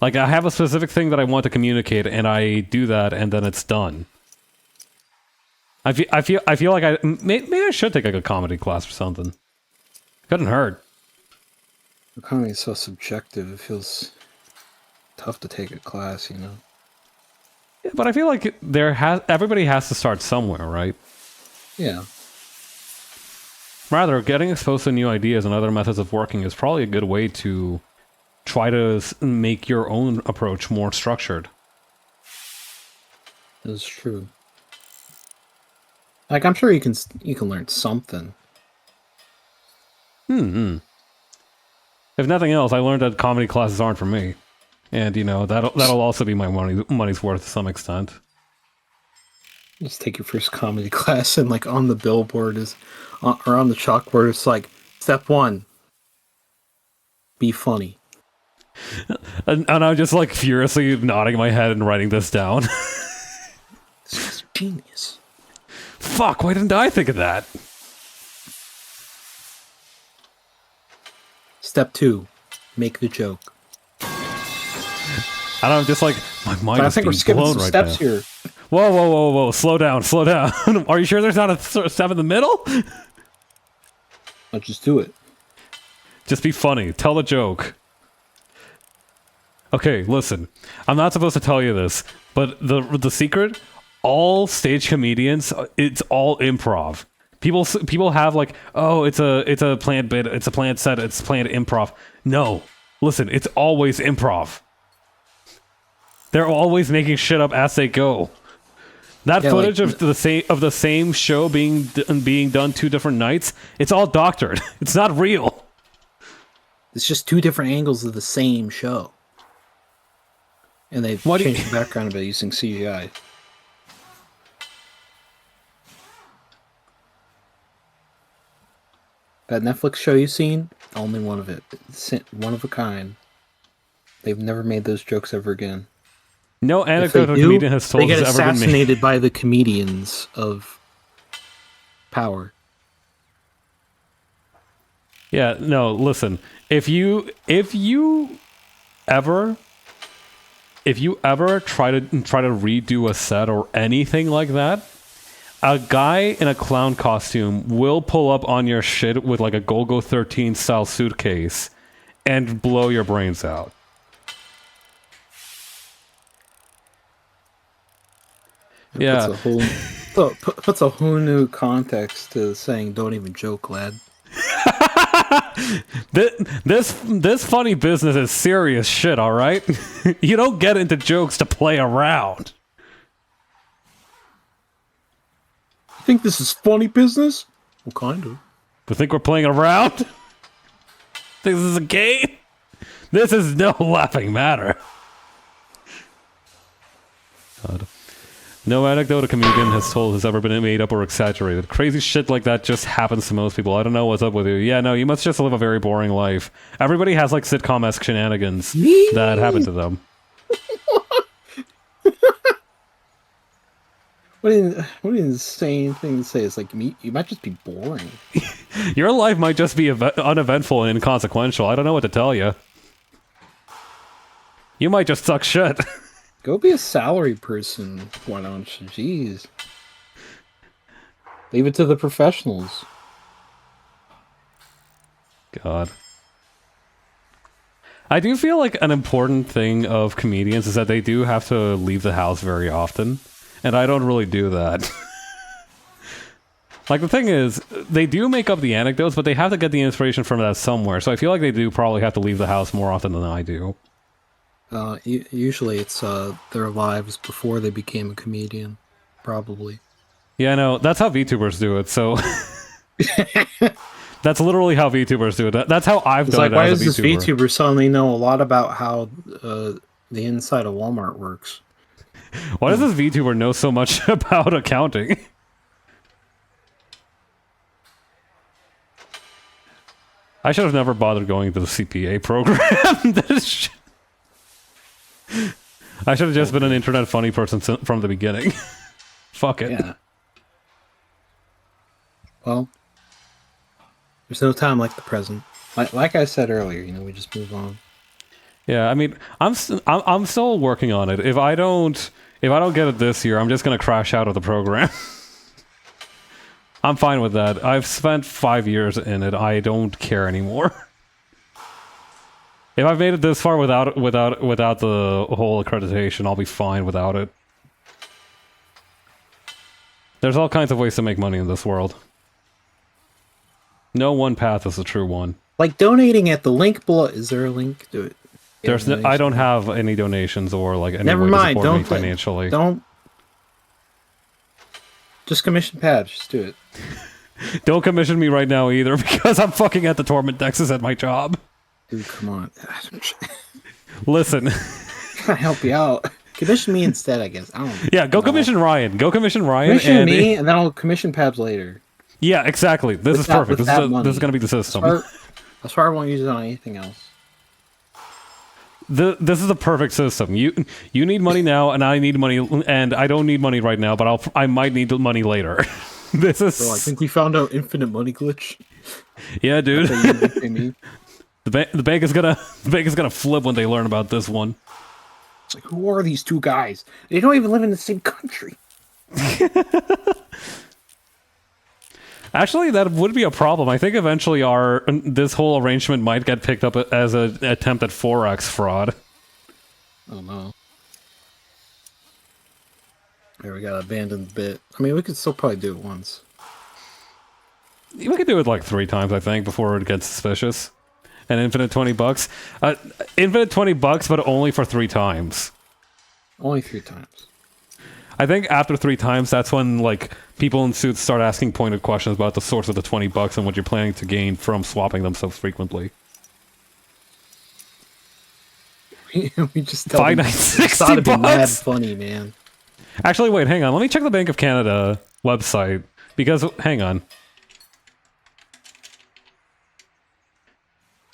Like, I have a specific thing that I want to communicate, and I do that, and then it's done. I feel like maybe I should take like a comedy class or something. Couldn't hurt. Comedy is so subjective. It feels tough to take a class, you know. Yeah, but I feel like everybody has to start somewhere, right? Yeah. Rather, getting exposed to new ideas and other methods of working is probably a good way to try to make your own approach more structured. That's true. Like, I'm sure you can learn something. If nothing else, I learned that comedy classes aren't for me, and you know that'll also be my money's worth to some extent. Just take your first comedy class, and like on the billboard or on the chalkboard, it's like step 1: be funny. And I'm just like furiously nodding my head and writing this down. This is genius. Fuck, why didn't I think of that? Step 2: make the joke. And I'm just like, my mind is being blown right now. Steps here. Whoa, slow down. Are you sure there's not a step in the middle? I'll just do it. Just be funny. Tell the joke. Okay, listen. I'm not supposed to tell you this, but the secret, all stage comedians, it's all improv. People have like, oh, it's a planned bit, it's a planned set, it's planned improv. No. Listen, it's always improv. They're always making shit up as they go. That footage of the same show being done 2 different nights, it's all doctored. It's not real. It's just 2 different angles of the same show. And they've changed the background a bit using CGI. That Netflix show you've seen, only one of it. It's one of a kind. They've never made those jokes ever again. No anecdote a comedian has told they get has ever been made. assassinated by the comedians of power. Yeah, no, listen. If you ever try to redo a set or anything like that, a guy in a clown costume will pull up on your shit with like a Golgo 13 style suitcase and blow your brains out. Yeah. Puts a whole new context to saying don't even joke, lad. This funny business is serious shit, all right? You don't get into jokes to play around. You think this is funny business? Well, kind of. You think we're playing around? Think this is a game? This is no laughing matter. God. No anecdote a comedian has told has ever been made up or exaggerated. Crazy shit like that just happens to most people. I don't know what's up with you. Yeah, no, you must just live a very boring life. Everybody has like sitcom-esque shenanigans that happen to them. What an insane thing to say. It's like, you might just be boring. Your life might just be uneventful and inconsequential. I don't know what to tell you. You might just suck shit. Go be a salary person. Why don't you? Jeez. Leave it to the professionals. God. I do feel like an important thing of comedians is that they do have to leave the house very often. And I don't really do that. Like, the thing is, they do make up the anecdotes, but they have to get the inspiration from that somewhere. So I feel like they do probably have to leave the house more often than I do. Usually it's their lives before they became a comedian. Probably. Yeah, I know. That's how VTubers do it, so... That's literally how VTubers do it. That's how I've done it as a VTuber. Why does this VTuber suddenly know a lot about how the inside of Walmart works? Why does this VTuber know so much about accounting? I should have never bothered going to the CPA program. I should have just been an internet funny person from the beginning. Fuck it. Yeah. Well, there's no time like the present. Like I said earlier, you know, we just move on. Yeah, I mean, I'm still working on it. If I don't get it this year, I'm just gonna crash out of the program. I'm fine with that. I've spent 5 years in it. I don't care anymore. If I've made it this far without the whole accreditation, I'll be fine without it. There's all kinds of ways to make money in this world. No one path is the true one. Like donating at the link below. Is there a link to it? There's I don't have any donations or like any Never way mind. to support Don't me financially. Don't. Just commission Pabs. Just do it. Don't commission me right now either, because I'm fucking at the torment dexes at my job. Dude, come on. Listen. Can I help you out? Commission me instead, I guess. I don't. Yeah, go commission Ryan. Go commission Ryan. Commission me, and then I'll commission Pabs later. Yeah, exactly. This is perfect. This is going to be the system. That's why I won't use it on anything else. This is a perfect system. You need money now, and I need money, and I don't need money right now, but I might need money later. This is. Bro, I think we found out infinite money glitch. Yeah, dude. The bank is gonna flip when they learn about this one. It's like, who are these two guys? They don't even live in the same country. Actually, that would be a problem. I think eventually this whole arrangement might get picked up as an attempt at Forex fraud. Oh no. There, we gotta abandon the bit. I mean, we could still probably do it once. We could do it like 3 times, I think, before it gets suspicious. And infinite $20. Infinite $20, but only for 3 times. Only 3 times. I think after 3 times, that's when like people in suits start asking pointed questions about the source of the $20 and what you're planning to gain from swapping them so frequently. We just tell them it's gotta be mad funny, man. Actually, wait, hang on. Let me check the Bank of Canada website because hang on.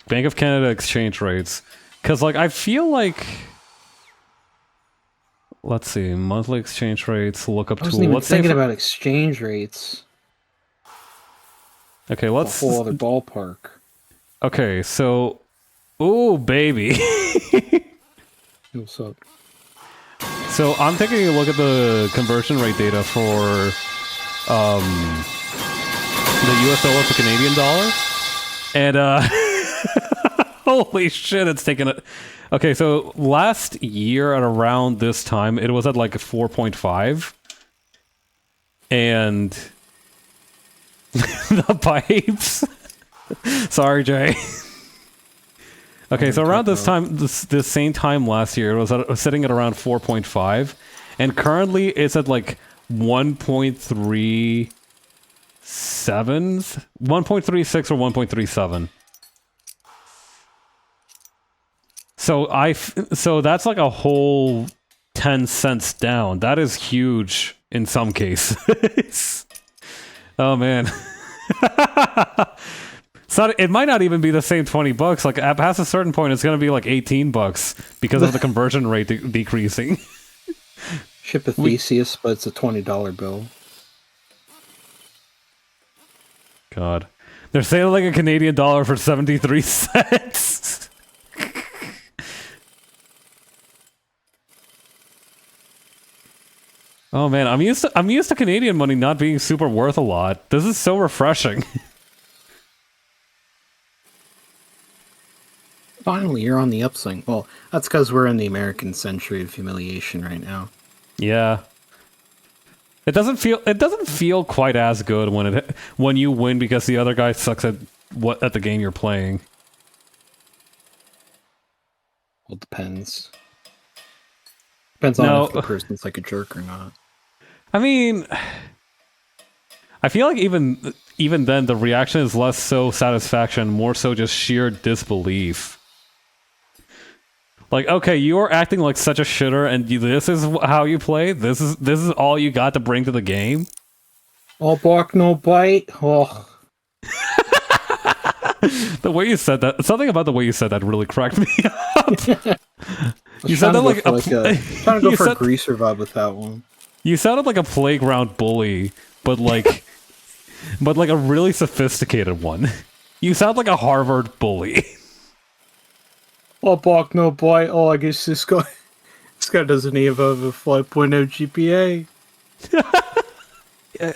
Bank of Canada exchange rates, because like I feel like. Let's see, monthly exchange rates, lookup tool. I wasn't even thinking about exchange rates. Okay, let's... A whole other ballpark. Okay, so... Ooh, baby. What's up? So, I'm taking a look at the conversion rate data for the US dollar to Canadian dollar. And, holy shit, it's taken it... Okay, so last year at around this time, it was at like 4.5. And the pipes. Sorry, Jay. Okay, so around this time, this same time last year, it was sitting at around 4.5. And currently it's at like 1.37, 1.36 or 1.37. So that's like a whole 10 cents down. That is huge in some cases. Oh man. It might not even be the same $20. Like past a certain point, it's going to be like $18 because of the conversion rate decreasing. Ship a Theseus, but it's a $20 bill. God. They're selling a Canadian dollar for 73 cents. Oh man, I'm used to Canadian money not being super worth a lot. This is so refreshing. Finally, you're on the upswing. Well, that's because we're in the American century of humiliation right now. Yeah. It doesn't feel quite as good when you win because the other guy sucks at the game you're playing. Well, it depends. Depends on if the person's like a jerk or not. I mean, I feel like even then the reaction is less so satisfaction, more so just sheer disbelief. Like, okay, you're acting like such a shitter, and this is how you play. This is all you got to bring to the game. All bark, no bite. Oh. The way you said that, something about the way you said that really cracked me up. You said that like trying to go for a greaser vibe with that one. You sounded like a playground bully, but like a really sophisticated one. You sound like a Harvard bully. All bark, no bite. Oh, I guess this guy doesn't even have a 5.0 GPA. Yeah.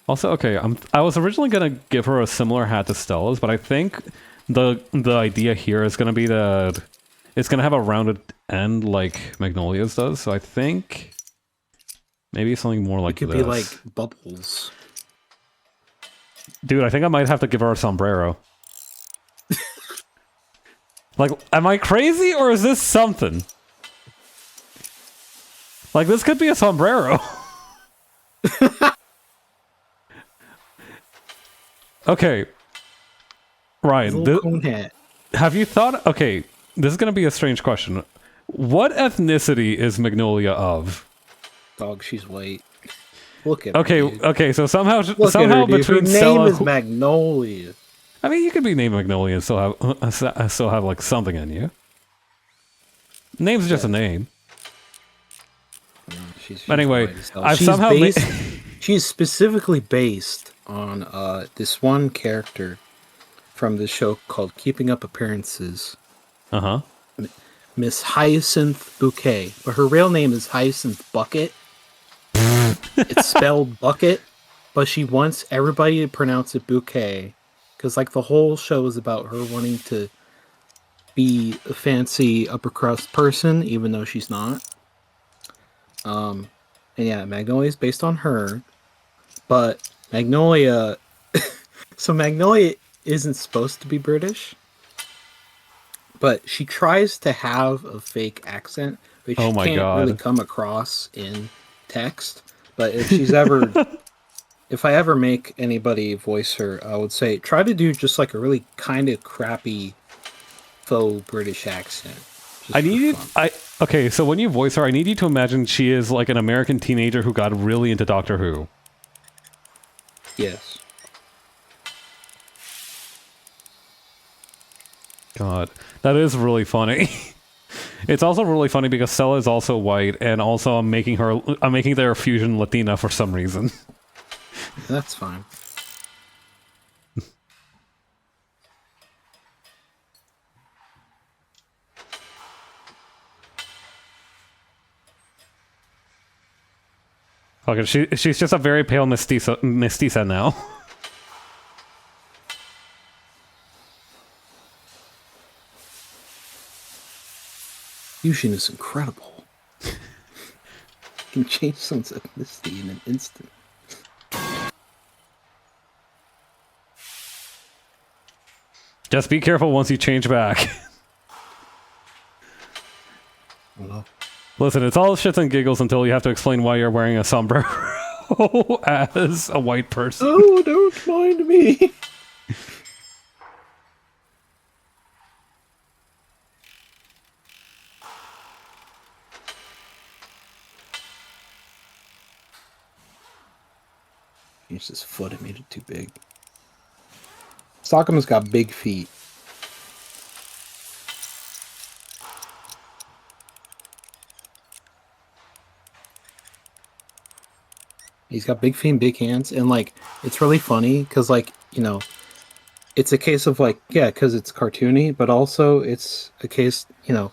Also, okay, I was originally gonna give her a similar hat to Stella's, but I think the idea here is gonna be that it's gonna have a rounded end like Magnolia's does. So I think maybe something more like it could this. be like bubbles. Dude, I think I might have to give her a sombrero. Like, am I crazy or is this something? Like, this could be a sombrero. Okay. Ryan, have you thought... Okay, this is going to be a strange question. What ethnicity is Magnolia of? Dog, she's white. Look at her, dude. Okay, so somehow her, between her Stella... name is Magnolia. I mean, you could be named Magnolia and still have like something in you. Name's just a name. She's anyway, she's specifically based on this one character from the show called Keeping Up Appearances. Uh-huh. Miss Hyacinth Bouquet. But her real name is Hyacinth Bucket. It's spelled bucket, but she wants everybody to pronounce it bouquet. Because, like, the whole show is about her wanting to be a fancy upper crust person, even though she's not. And yeah, Magnolia is based on her. But Magnolia... so Magnolia isn't supposed to be British. But she tries to have a fake accent, which can't really come across in text. But if she's ever... if I ever make anybody voice her, I would say, try to do just like a really kind of crappy faux British accent. Okay, so when you voice her, I need you to imagine she is like an American teenager who got really into Doctor Who. Yes. God, that is really funny. It's also really funny because Stella is also white, and also I'm making their fusion Latina for some reason. That's fine. Okay, she's just a very pale mestiza now. Fusion is incredible. You can change someone's ethnicity in an instant. Just be careful once you change back. Well, listen, it's all shits and giggles until you have to explain why you're wearing a sombrero as a white person. Oh, don't mind me. Use his foot, it made it too big. Stockham's got big feet. He's got big feet and big hands, and like it's really funny because, like, you know, it's a case of like, yeah, because it's cartoony, but also it's a case, you know,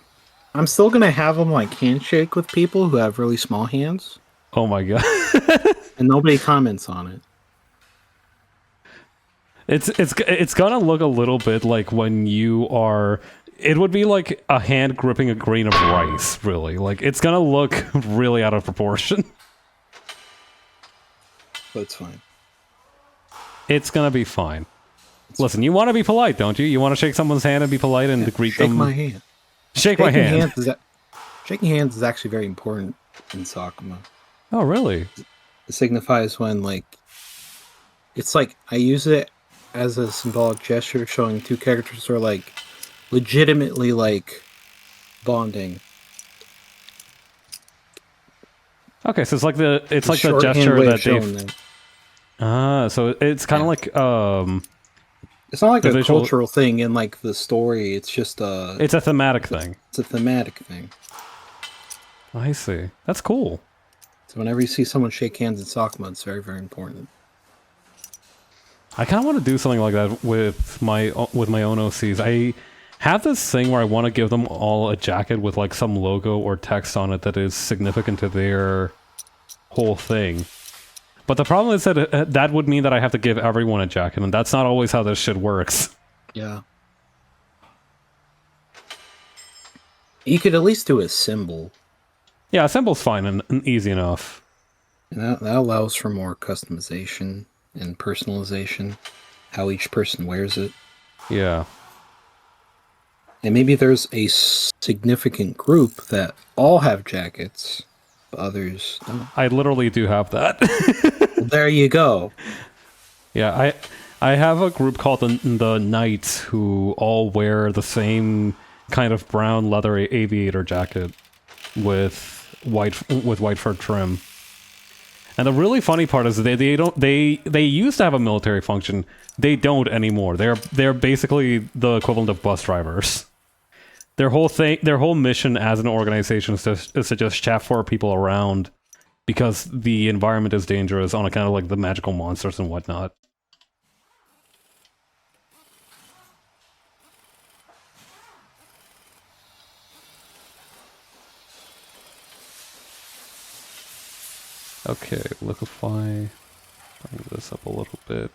I'm still gonna have them like handshake with people who have really small hands, Oh my god. and nobody comments on it. It's gonna look a little bit like when you are. It would be like a hand gripping a grain of rice, really. Like, it's gonna look really out of proportion. But it's fine. It's gonna be fine. Listen, you want to be polite, don't you? You want to shake someone's hand and be polite and greet them. Shake my hand. Shake my hand. Shaking hands is actually very important in Sakuma. Oh, really? It signifies when, like, it's like I use it as a symbolic gesture showing two characters who are like legitimately like bonding. Okay, so it's like the gesture that they've. So it's kind of like It's not like a cultural thing in like the story. It's just it's a thematic thing. It's a thematic thing. I see. That's cool. So whenever you see someone shake hands in Sakuma, it's very, very important. I kind of want to do something like that with my own OCs. I have this thing where I want to give them all a jacket with like some logo or text on it that is significant to their whole thing. But the problem is that that would mean that I have to give everyone a jacket, and that's not always how this shit works. Yeah. You could at least do a symbol. Yeah, a symbol's fine and easy enough. And that allows for more customization and personalization, how each person wears it. Yeah. And maybe there's a significant group that all have jackets, but others don't. I literally do have that. Well, there you go. Yeah, I have a group called the Knights who all wear the same kind of brown leather aviator jacket with white fur trim. And the really funny part is they used to have a military function. They don't anymore. They're basically the equivalent of bus drivers. Their whole mission as an organization is to just chauffeur people around because the environment is dangerous on account of like the magical monsters and whatnot. Okay, liquefy. Bring this up a little bit.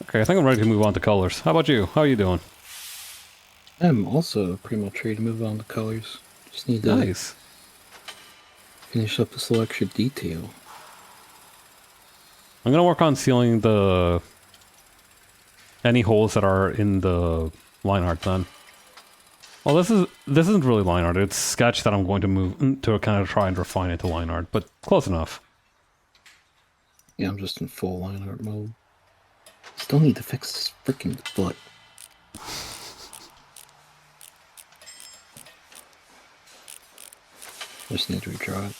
Okay, I think I'm ready to move on to colors. How about you? How are you doing? I'm also pretty much ready to move on to colors. Just need to finish up the selection detail. I'm gonna work on sealing any holes that are in the line art then. Well, this isn't really line art. It's sketch that I'm going to move to kind of try and refine it to line art, but close enough. Yeah, I'm just in full line art mode. Still need to fix this freaking foot. Just need to redraw it.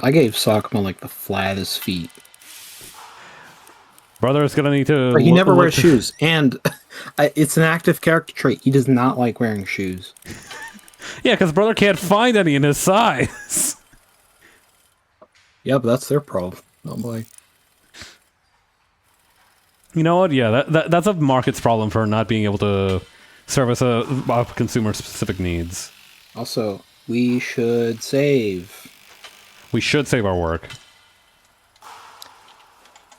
I gave Sakuma like the flattest feet. Brother is gonna need to. He never wears shoes, and it's an active character trait. He does not like wearing shoes. Yeah, because brother can't find any in his size. Yeah, but that's their problem. Oh boy. You know what? Yeah, that's a market's problem for not being able to service a consumer specific needs. Also, we should save. We should save our work.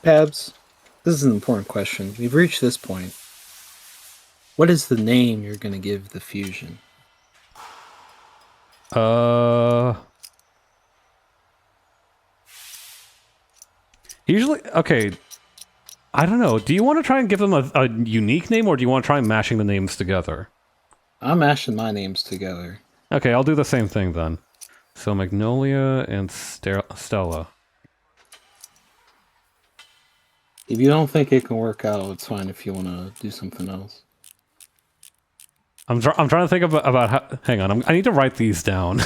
Pebs, this is an important question. We've reached this point. What is the name you're going to give the fusion? Usually, okay. I don't know. Do you want to try and give them a unique name, or do you want to try mashing the names together? I'm mashing my names together. Okay, I'll do the same thing then. So Magnolia and Stella. If you don't think it can work out, it's fine if you want to do something else. I'm trying to think about how... Hang on, I need to write these down.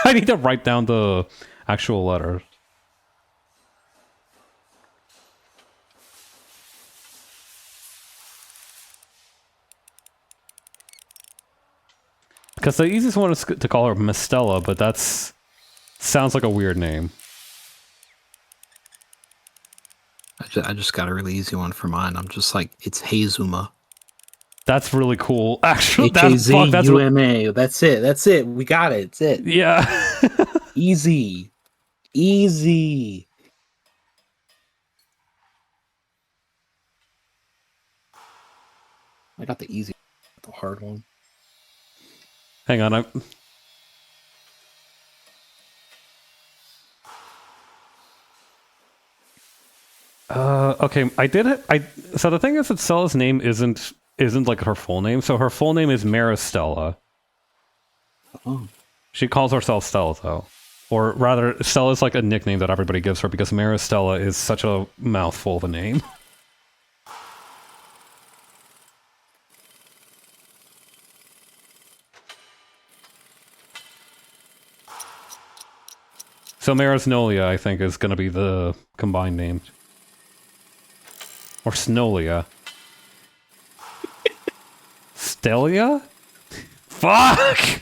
I need to write down the actual letters. Because the easiest one is to call her Mistella, but that's... sounds like a weird name. I just got a really easy one for mine. I'm just like, it's Hazuma. That's really cool. Actually, Hazuma. That's it. That's it. We got it. That's it. Yeah. Easy. Easy. I got the easy, the hard one. Hang on. Okay, I did it. So the thing is that Stella's name isn't like her full name. So her full name is Maristella. Oh. She calls herself Stella though. Or rather, Stella is like a nickname that everybody gives her because Maristella is such a mouthful of a name. So Marisnolia, I think, is going to be the combined name. Or Snolia. Stelia? Fuck!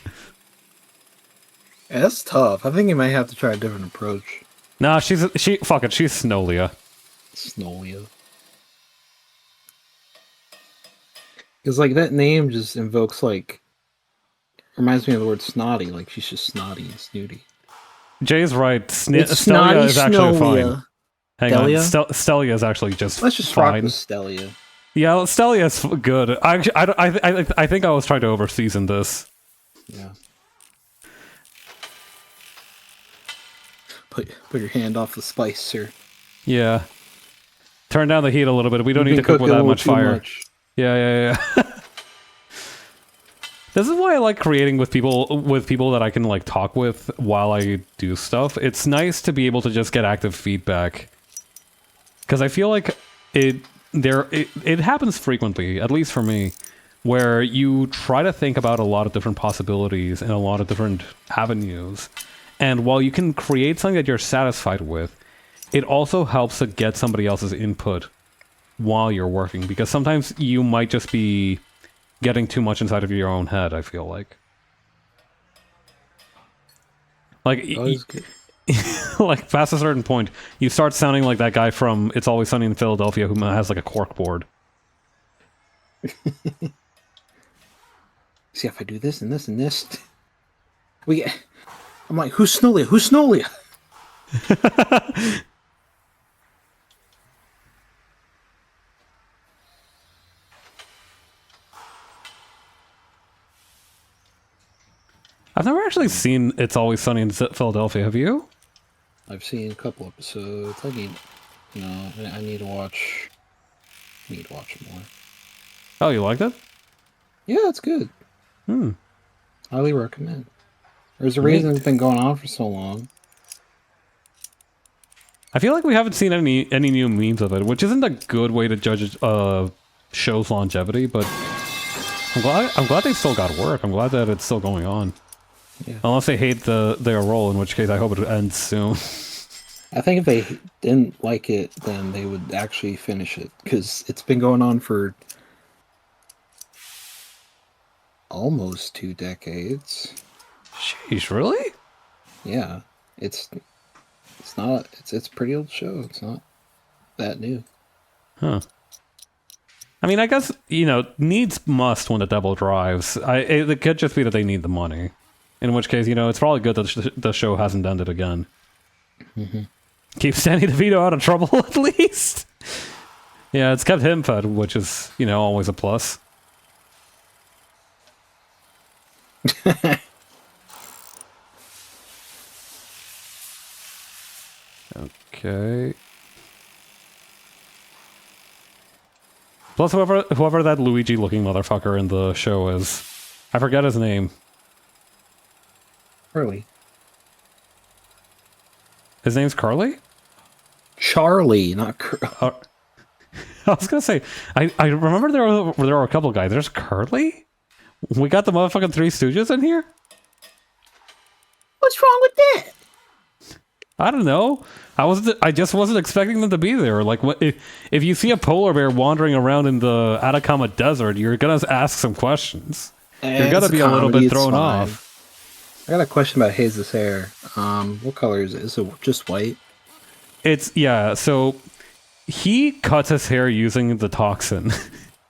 Yeah, that's tough. I think you might have to try a different approach. Nah, she's Snolia. Snolia. Because, like, that name just invokes, like... Reminds me of the word snotty. Like, she's just snotty and snooty. Jay's right. Stelia is actually fine. Hang on. Stelia? Stelia is actually just Let's just fine. rock with Stelia. Yeah, Stelia is good. I think I was trying to overseason this. Yeah. Put your hand off the spice, sir. Yeah. Turn down the heat a little bit. We don't need to cook with that much fire. Yeah. This is why I like creating with people that I can like talk with while I do stuff. It's nice to be able to just get active feedback. Because I feel like it happens frequently, at least for me, where you try to think about a lot of different possibilities and a lot of different avenues. And while you can create something that you're satisfied with, it also helps to get somebody else's input while you're working. Because sometimes you might just be getting too much inside of your own head, I feel like. Like, like past a certain point, you start sounding like that guy from It's Always Sunny in Philadelphia who has like a cork board. See, if I do this and this and this, I'm like, who's Snolia? Who's Snolia? I've never actually seen It's Always Sunny in Philadelphia. Have you? I've seen a couple episodes. I need to watch. I need to watch it more. Oh, you liked it? Yeah, it's good. Highly recommend. There's a reason it's been going on for so long. I feel like we haven't seen any new memes of it, which isn't a good way to judge a show's longevity, but I'm glad they still got work. I'm glad that it's still going on. Yeah. Unless they hate their role, in which case I hope it ends soon. I think if they didn't like it, then they would actually finish it, because it's been going on for almost 2 decades. Sheesh, really? Yeah, it's a pretty old show. It's not that new. Huh. I mean, I guess, needs must when the devil drives. It could just be that they need the money. In which case, it's probably good that the show hasn't ended again. Mm-hmm. Keeps Danny DeVito out of trouble, at least. Yeah, it's kept him fed, which is, always a plus. Okay. Plus, whoever that Luigi-looking motherfucker in the show is, I forget his name. Carly. His name's Carly? Charlie, not Carly. I was gonna say, I remember there were a couple guys. There's Curly? We got the motherfucking Three Stooges in here? What's wrong with that? I don't know. I just wasn't expecting them to be there. Like, if you see a polar bear wandering around in the Atacama Desert, you're gonna ask some questions. You're gonna be a little bit thrown off. I got a question about Haze's hair. What color is it? Is it just white? So he cuts his hair using the toxin.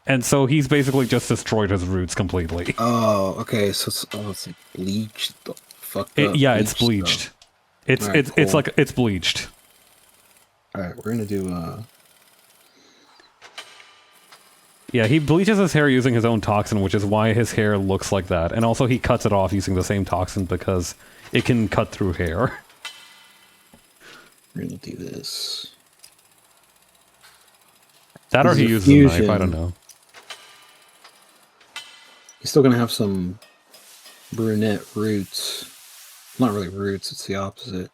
And so he's basically just destroyed his roots completely. Oh, okay. So it's like bleached, fucked up. Yeah, it's bleached. Stuff. It's Right, it's cool. like it's bleached. All right, we're gonna do. Yeah, he bleaches his hair using his own toxin, which is why his hair looks like that. And also, he cuts it off using the same toxin because it can cut through hair. We're gonna do this. That or This he is a uses a knife. I fusion. don't know. He's still gonna have some brunette roots. Not really roots. It's the opposite.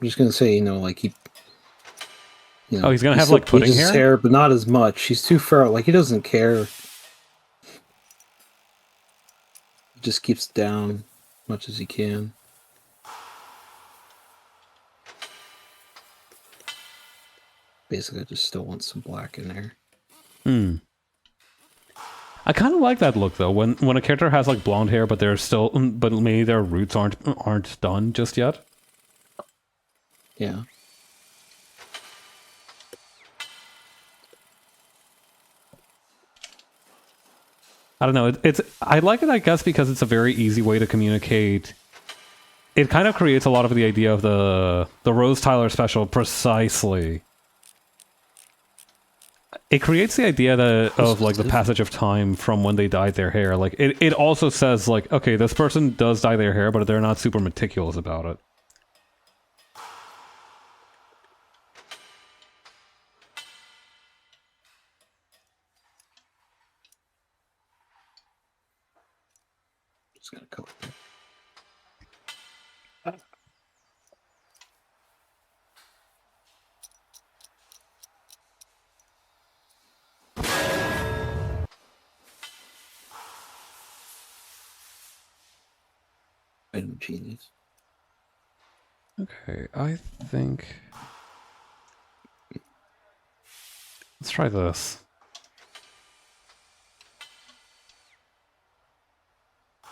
I'm just gonna say, like he. Oh, he's gonna he have still like pudding bleaches his hair? but not as much. He's too far. Like he doesn't care. He just keeps it down as much as he can. Basically, I just still want some black in there. I kind of like that look though. When a character has like blonde hair, but but maybe their roots aren't done just yet. Yeah. I don't know. I like it, I guess, because it's a very easy way to communicate. It kind of creates a lot of the idea of the Rose Tyler special precisely. It creates the idea of like the passage of time from when they dyed their hair. Like it also says like, okay, this person does dye their hair, but they're not super meticulous about it. Just gonna color it. I'm genius. Okay, I think... Let's try this. I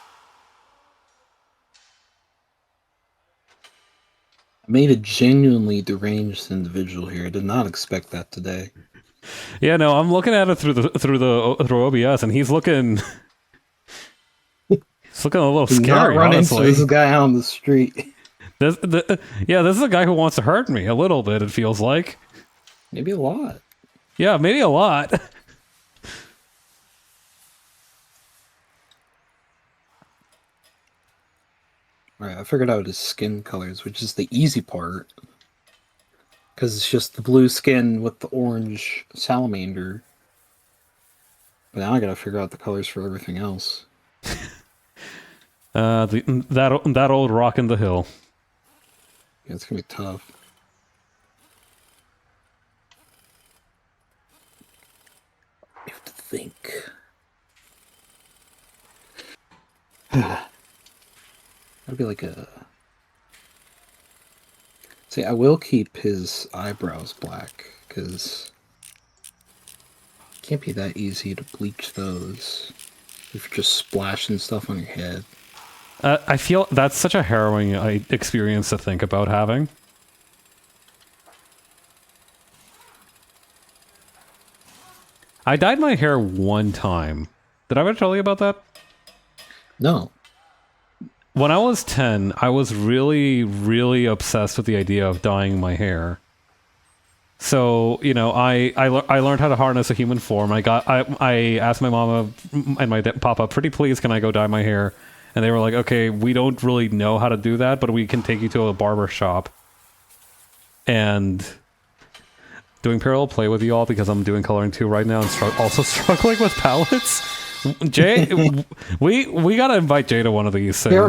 made a genuinely deranged individual here. I did not expect that today. Yeah, no, I'm looking at it through OBS, and he's looking... He's looking a little scary, not run honestly. into this guy on the street. This is a guy who wants to hurt me a little bit, it feels like. Maybe a lot. Yeah, maybe a lot. Alright, I figured out his skin colors, which is the easy part. Because it's just the blue skin with the orange salamander. But now I gotta figure out the colors for everything else. That old rock in the hill. Yeah, it's gonna be tough. You have to think. That'd be like a... See, I will keep his eyebrows black, because it can't be that easy to bleach those if you're just splashing stuff on your head. I feel that's such a harrowing experience to think about having. I dyed my hair one time. Did I ever tell you about that? No. When I was 10, I was really, really obsessed with the idea of dyeing my hair. So, I learned how to harness a human form. I asked my mama and my papa, pretty please, can I go dye my hair? And they were like, okay, we don't really know how to do that, but we can take you to a barber shop. And doing parallel play with you all because I'm doing coloring too right now and also struggling with palettes. Jay, we gotta invite Jay to one of these things. We're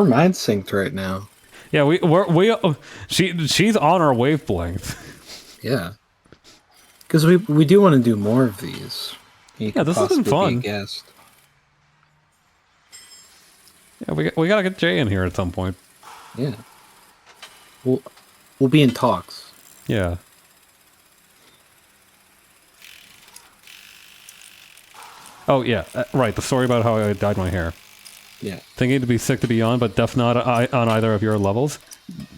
mind synced right now. Yeah, she's on our wavelength. Yeah, because we do want to do more of these. Yeah, this has been fun. Be a guest. Yeah, we gotta get Jay in here at some point. Yeah, we'll be in talks. Yeah. Oh yeah, right. The story about how I dyed my hair. Yeah. Thinking to be sick to be on, but def not on either of your levels.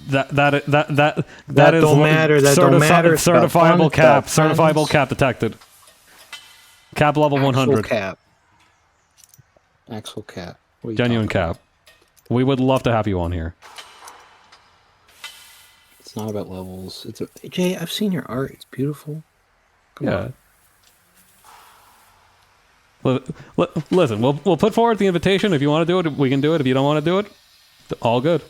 That is don't matter. That don't matter. Certifiable cap. Certifiable Certifiable cap detected. Cap level 100. Cap. Actual cap. Genuine cap. We would love to have you on here. It's not about levels. It's Jay, I've seen your art. It's beautiful. Come on. Listen, we'll put forward the invitation. If you want to do it, we can do it. If you don't want to do it, all good.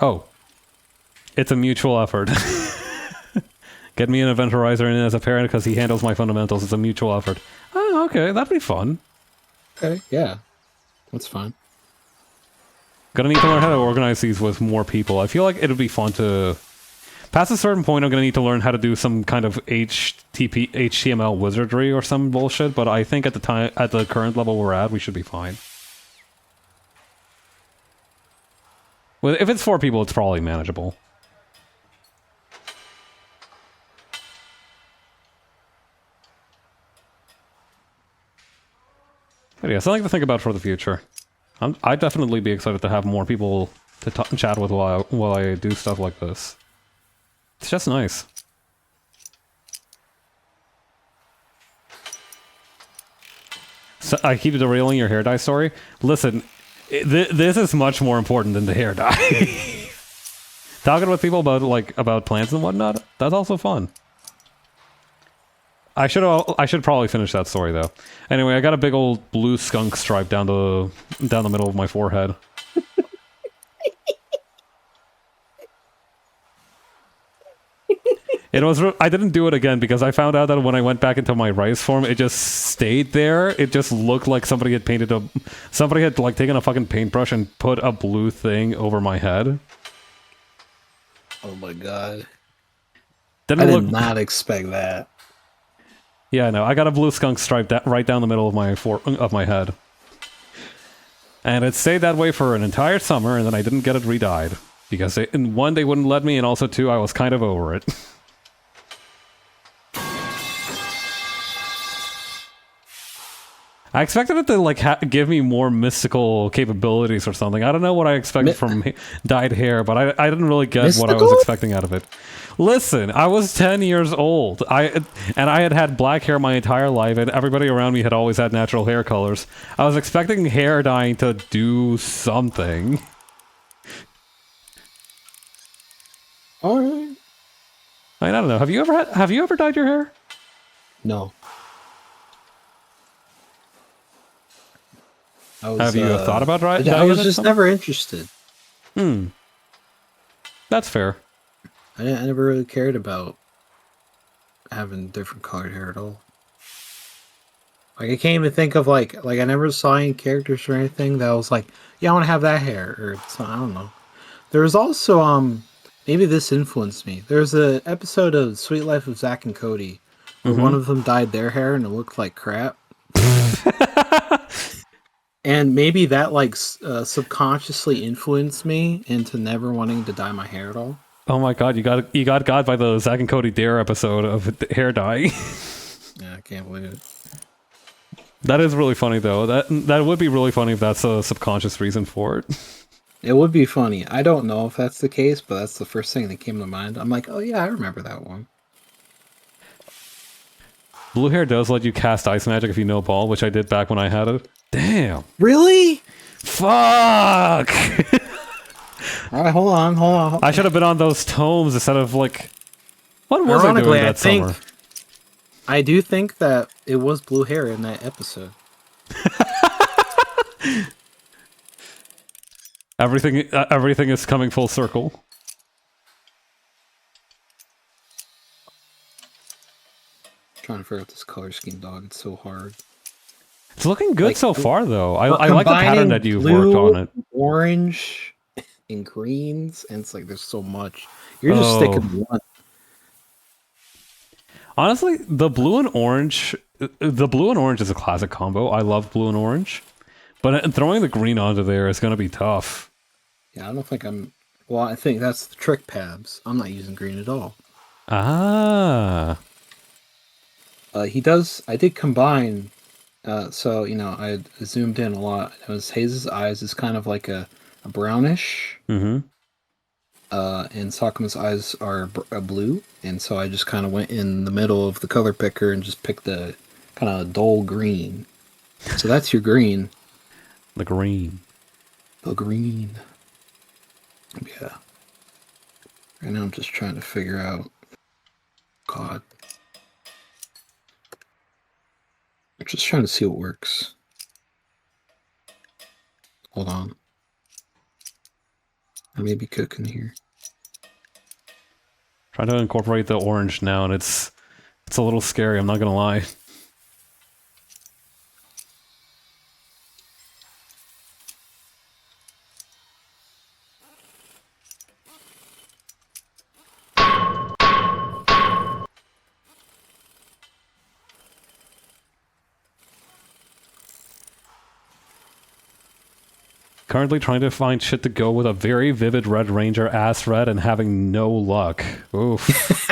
Oh. It's a mutual effort. Get me an Eventurizer in as a parent because he handles my fundamentals. It's a mutual effort. Oh, okay. That'd be fun. Okay, yeah. That's fine. Gonna need to learn how to organize these with more people. I feel like it'd be fun to... Past a certain point, I'm gonna need to learn how to do some kind of HTML wizardry or some bullshit, but I think at the current level we're at, we should be fine. Well, if it's 4 people, it's probably manageable. But yeah, something to think about for the future. I'd definitely be excited to have more people to chat with while I do stuff like this. It's just nice. So I keep derailing your hair dye story. Listen, this is much more important than the hair dye. Talking with people about plants and whatnot, that's also fun. I should probably finish that story though. Anyway, I got a big old blue skunk stripe down the middle of my forehead. I didn't do it again because I found out that when I went back into my rice form, it just stayed there. It just looked like somebody had taken a fucking paintbrush and put a blue thing over my head. Oh my god. I did not expect that. Yeah, no, I got a blue skunk stripe right down the middle of my head. And it stayed that way for an entire summer, and then I didn't get it re-dyed. Because, one, they wouldn't let me, and also, two, I was kind of over it. I expected it to, give me more mystical capabilities or something. I don't know what I expected from dyed hair, but I didn't really get what I was expecting out of it. Listen, I was 10 years old. I had black hair my entire life, and everybody around me had always had natural hair colors. I was expecting hair dyeing to do something. Alright. I don't know. Have you ever dyed your hair? No. Have you thought about dyeing it? I was just never interested. That's fair. I never really cared about having different colored hair at all. I can't even think of I never saw any characters or anything that was like, yeah, I want to have that hair, or I don't know. There was also maybe this influenced me. There's an episode of Sweet Life of Zack and Cody where one of them dyed their hair and it looked like crap. And maybe that subconsciously influenced me into never wanting to dye my hair at all. Oh my god, you got got by the Zack and Cody Dare episode of hair dye. Yeah, I can't believe it. That is really funny though. That would be really funny if that's a subconscious reason for it. It would be funny. I don't know if that's the case, but that's the first thing that came to mind. I'm like, oh yeah, I remember that one. Blue hair does let you cast ice magic if you know ball, which I did back when I had it. Damn. Really? Fuck! Alright, hold on. I should have been on those tomes instead of what was I doing that summer? I do think that it was blue hair in that episode. Everything is coming full circle. Trying to figure out this color scheme, dog. It's so hard. It's looking good so far, though. I like the pattern that you've worked on it. Orange and greens, and it's like there's so much. You're just sticking one. Honestly, the blue and orange is a classic combo. I love blue and orange, but throwing the green onto there is going to be tough. Yeah, I don't think I'm. Well, I think that's the trick, Pabs. I'm not using green at all. Ah. He does. I did combine So I zoomed in a lot. It was Haze's eyes is kind of like a brownish, Mm-hmm. and Sakuma's eyes are blue, and so I just kind of went in the middle of the color picker and just picked a kind of dull green. So that's your green. The green. The green. Yeah. Right now I'm just trying to figure out. God. I'm just trying to see what works. Hold on. I may be cooking here. Trying to incorporate the orange now, and it's a little scary, I'm not gonna lie. Currently trying to find shit to go with a very vivid Red Ranger ass red and having no luck. Oof.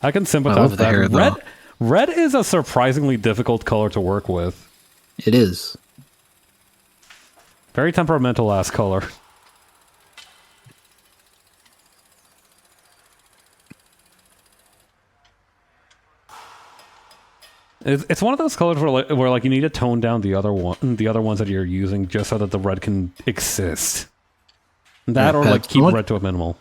I can sympathize with that. Hair, Red is a surprisingly difficult color to work with. It is. Very temperamental ass color. It's one of those colors where like you need to tone down the other ones that you're using just so that the red can exist. That, or like keep red to a minimal.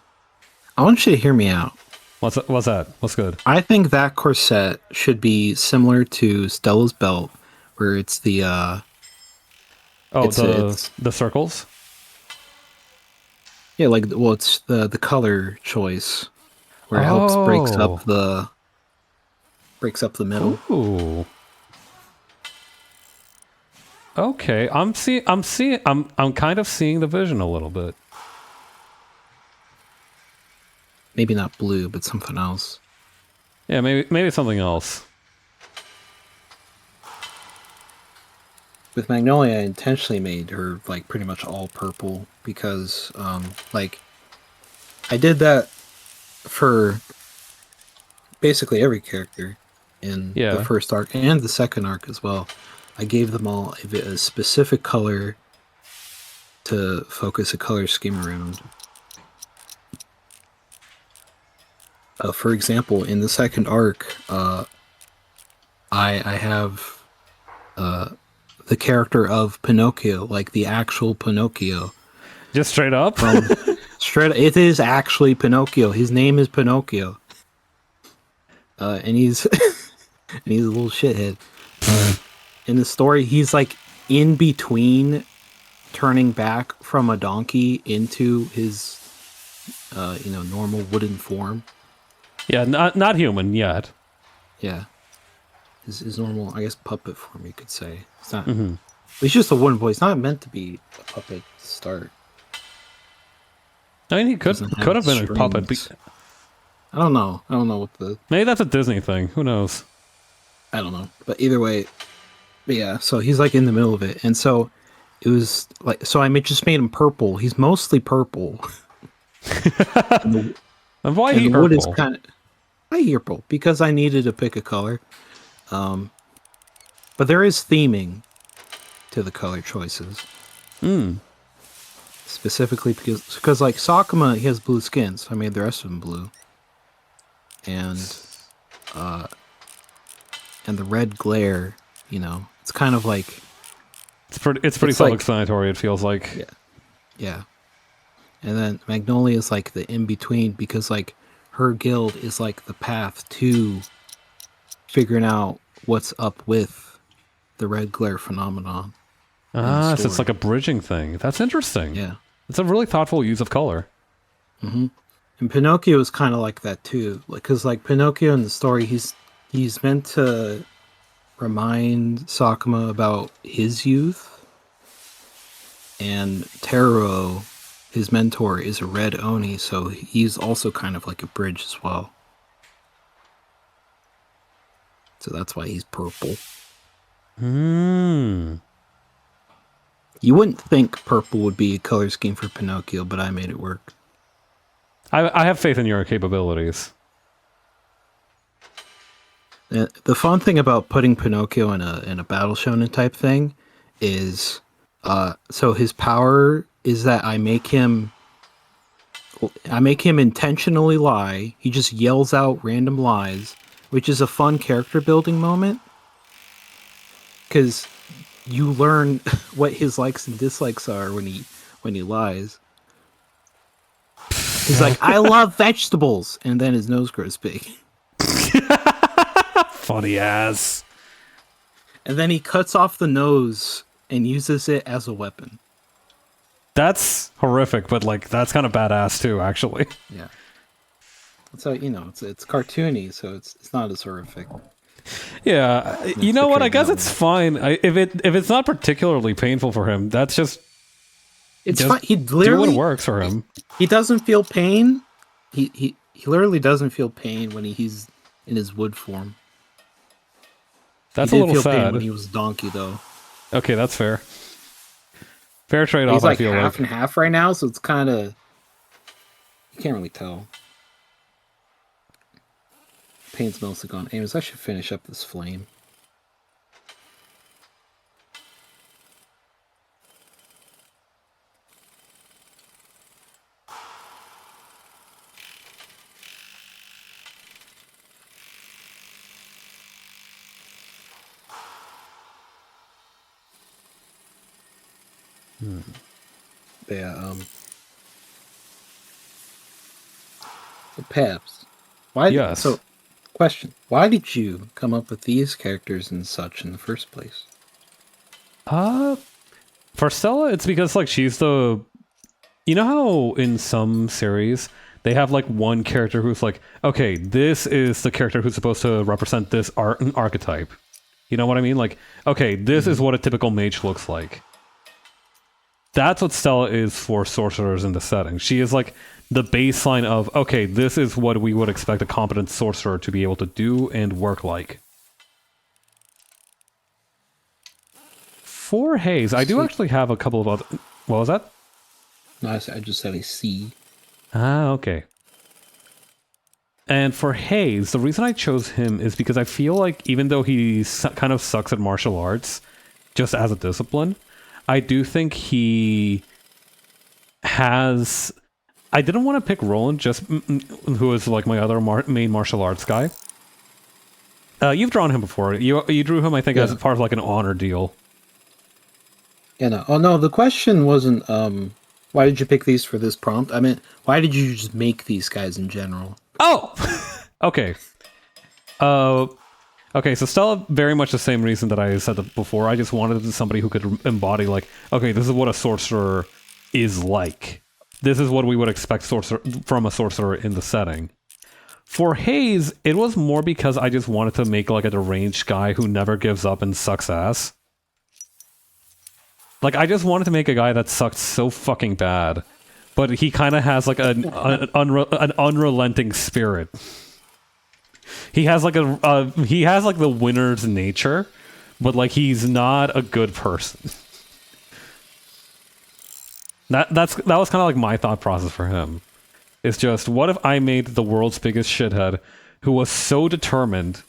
I want you to hear me out. What's that? What's good? I think that corset should be similar to Stella's belt, where it's the the circles. Yeah, it's the color choice where it helps breaks up the middle. Ooh. Okay, I'm kind of seeing the vision a little bit. Maybe not blue, but something else. Yeah, maybe something else. With Magnolia, I intentionally made her like pretty much all purple because like I did that for basically every character in the first arc and the second arc as well. I gave them all a specific color to focus a color scheme around. For example, in the second arc, I have the character of Pinocchio, like the actual Pinocchio. Just straight up? It is actually Pinocchio. His name is Pinocchio. And he's he's a little shithead. In the story, he's like in between turning back from a donkey into his normal wooden form. Yeah, not human yet. Yeah. His normal, I guess, puppet form, you could say. It's not. Mm-hmm. He's just a wooden boy. He's not meant to be a puppet to start. I mean, he could have been a puppet. I don't know. I don't know what the... Maybe that's a Disney thing. Who knows? I don't know. But either way, yeah, so he's like in the middle of it. And so it was like... So I just made him purple. He's mostly purple. And why he purple? Wood is kind of... Why purple? Because I needed to pick a color. But there is theming to the color choices. Specifically because like Sakuma, he has blue skin, so I made the rest of them blue. And the red glare, it's kind of like it's pretty self-explanatory. It feels like yeah. And then Magnolia is like the in between because like her guild is like the path to figuring out what's up with the red glare phenomenon. So it's like a bridging thing. That's interesting. Yeah, it's a really thoughtful use of color. Mm-hmm. And Pinocchio is kind of like that too, because like Pinocchio in the story, he's meant to remind Sakuma about his youth, and Taro, his mentor, is a red Oni, so he's also kind of like a bridge as well. So that's why he's purple. You wouldn't think purple would be a color scheme for Pinocchio, but I made it work. I have faith in your capabilities. The fun thing about putting Pinocchio in a battle shonen type thing is, so his power is that I make him intentionally lie. He just yells out random lies, which is a fun character building moment because you learn what his likes and dislikes are when he lies. He's like, I love vegetables, and then his nose grows big. Funny ass. And then he cuts off the nose and uses it as a weapon. That's horrific, but like that's kind of badass too, actually. Yeah. So it's cartoony, so it's not as horrific. Yeah, you know what? I guess it's fine. If it's not particularly painful for him, that's just fine. He literally do what works for him. He doesn't feel pain. He literally doesn't feel pain when he's in his wood form. That's he a little feel sad. Pain when he was donkey, though. Okay, that's fair. Fair trade-off. He's like I feel half and half right now, so it's kind of you can't really tell. Pain's mostly gone. Amos, I should finish up this flame. Yeah, so Peps, why? Yes. So, question: why did you come up with these characters and such in the first place? For Stella, it's because like she's the, you know how in some series they have like one character who's like, okay, this is the character who's supposed to represent this archetype. You know what I mean? Like, okay, this is what a typical mage looks like. That's what Stella is for sorcerers in the setting. She is like the baseline of, okay, this is what we would expect a competent sorcerer to be able to do and work like. For Hayes, I do actually have a couple of other... What was that? No, I just said a C. Ah, okay. And for Hayes, the reason I chose him is because I feel like even though he kind of sucks at martial arts, just as a discipline, I do think he has... I didn't want to pick Roland, just who is like my other main martial arts guy. You've drawn him before. You drew him, I think, as part of like an honor deal. Yeah, no. Oh, no, the question wasn't, why did you pick these for this prompt? I meant, why did you just make these guys in general? Oh! Okay. Okay, so Stella, very much the same reason that I said before. I just wanted somebody who could embody, like, okay, this is what a sorcerer is like. This is what we would expect from a sorcerer in the setting. For Hayes, it was more because I just wanted to make, like, a deranged guy who never gives up and sucks ass. Like, I just wanted to make a guy that sucked so fucking bad, but he kind of has, like, an unrelenting spirit. He has like the winner's nature, but like he's not a good person. That was kind of like my thought process for him. It's just, what if I made the world's biggest shithead who was so determined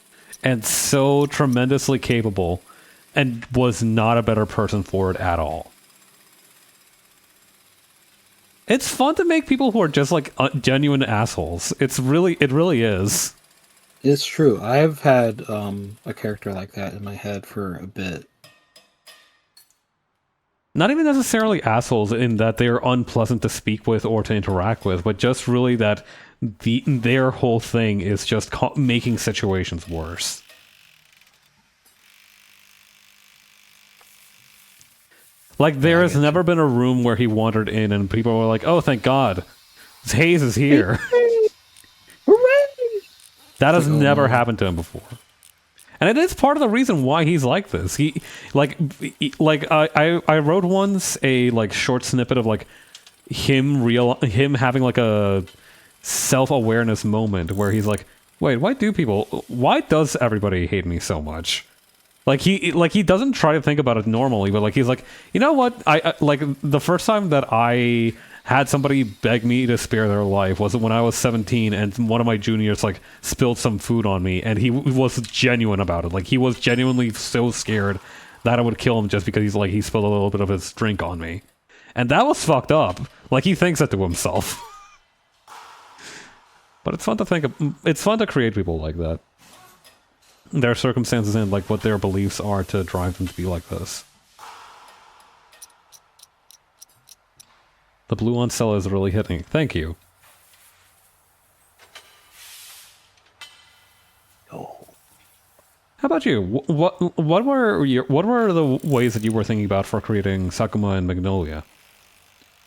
and so tremendously capable and was not a better person for it at all? It's fun to make people who are just like genuine assholes. It really is. It's true. I've had a character like that in my head for a bit. Not even necessarily assholes in that they're unpleasant to speak with or to interact with, but just really that their whole thing is just making situations worse. Like, there has never been a room where he wandered in and people were like, oh, thank God, Hayes is here. That has never happened to him before. And it is part of the reason why he's like this. I wrote once a like short snippet of like him having like a self-awareness moment where he's like, wait, why does everybody hate me so much? Like he doesn't try to think about it normally, but like he's like, you know what? I like the first time that I had somebody beg me to spare their life was when I was 17 and one of my juniors like spilled some food on me, and he was genuine about it. Like he was genuinely so scared that I would kill him just because he spilled a little bit of his drink on me. And that was fucked up. Like he thinks that to himself. But it's fun to it's fun to create people like that. Their circumstances and like what their beliefs are to drive them to be like this. The blue on cell is really hitting. Thank you. Oh. How about you? What were the ways that you were thinking about for creating Sakuma and Magnolia?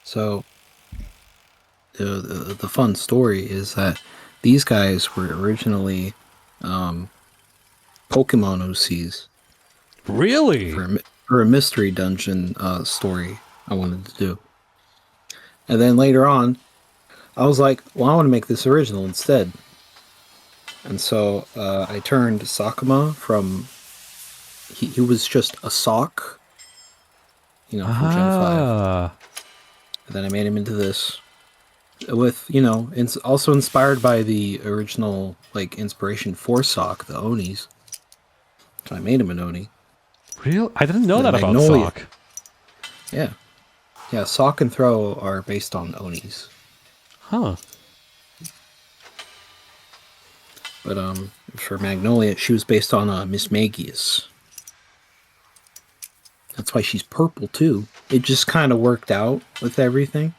So, the fun story is that these guys were originally Pokemon OCs. Really? For a mystery dungeon story I wanted to do. And then later on, I was like, well, I want to make this original instead. And so I turned Sakuma from... He was just a sock, from Gen 5. And then I made him into this. With, it's also inspired by the original, inspiration for Sock, the Onis. So I made him an Oni. Really? I didn't know that about Sock. Yeah. Yeah, Sock and Throw are based on Onis. Huh. But for Magnolia, she was based on Miss Magius. That's why she's purple too. It just kind of worked out with everything.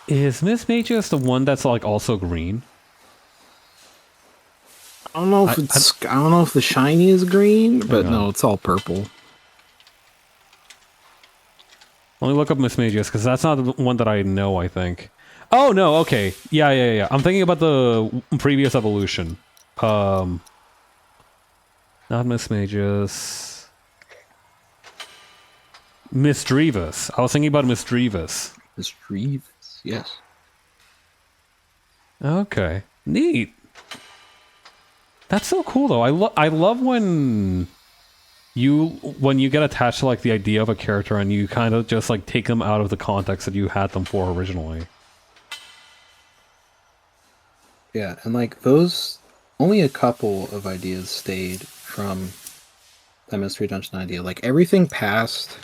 Is Miss Magius the one that's also green? I don't know if I don't know if the shiny is green, but no, it's all purple. Let me look up Miss Magius, because that's not the one that I know, I think. Oh, no, okay. Yeah. I'm thinking about the previous evolution. Not Miss Magius. Miss Drevis. I was thinking about Miss Drevis. Miss Drevis, yes. Okay. Neat. That's so cool, though. I love when you get attached to the idea of a character and you kind of just take them out of the context that you had them for originally. Yeah, and those, only a couple of ideas stayed from that Mystery Dungeon idea. Everything past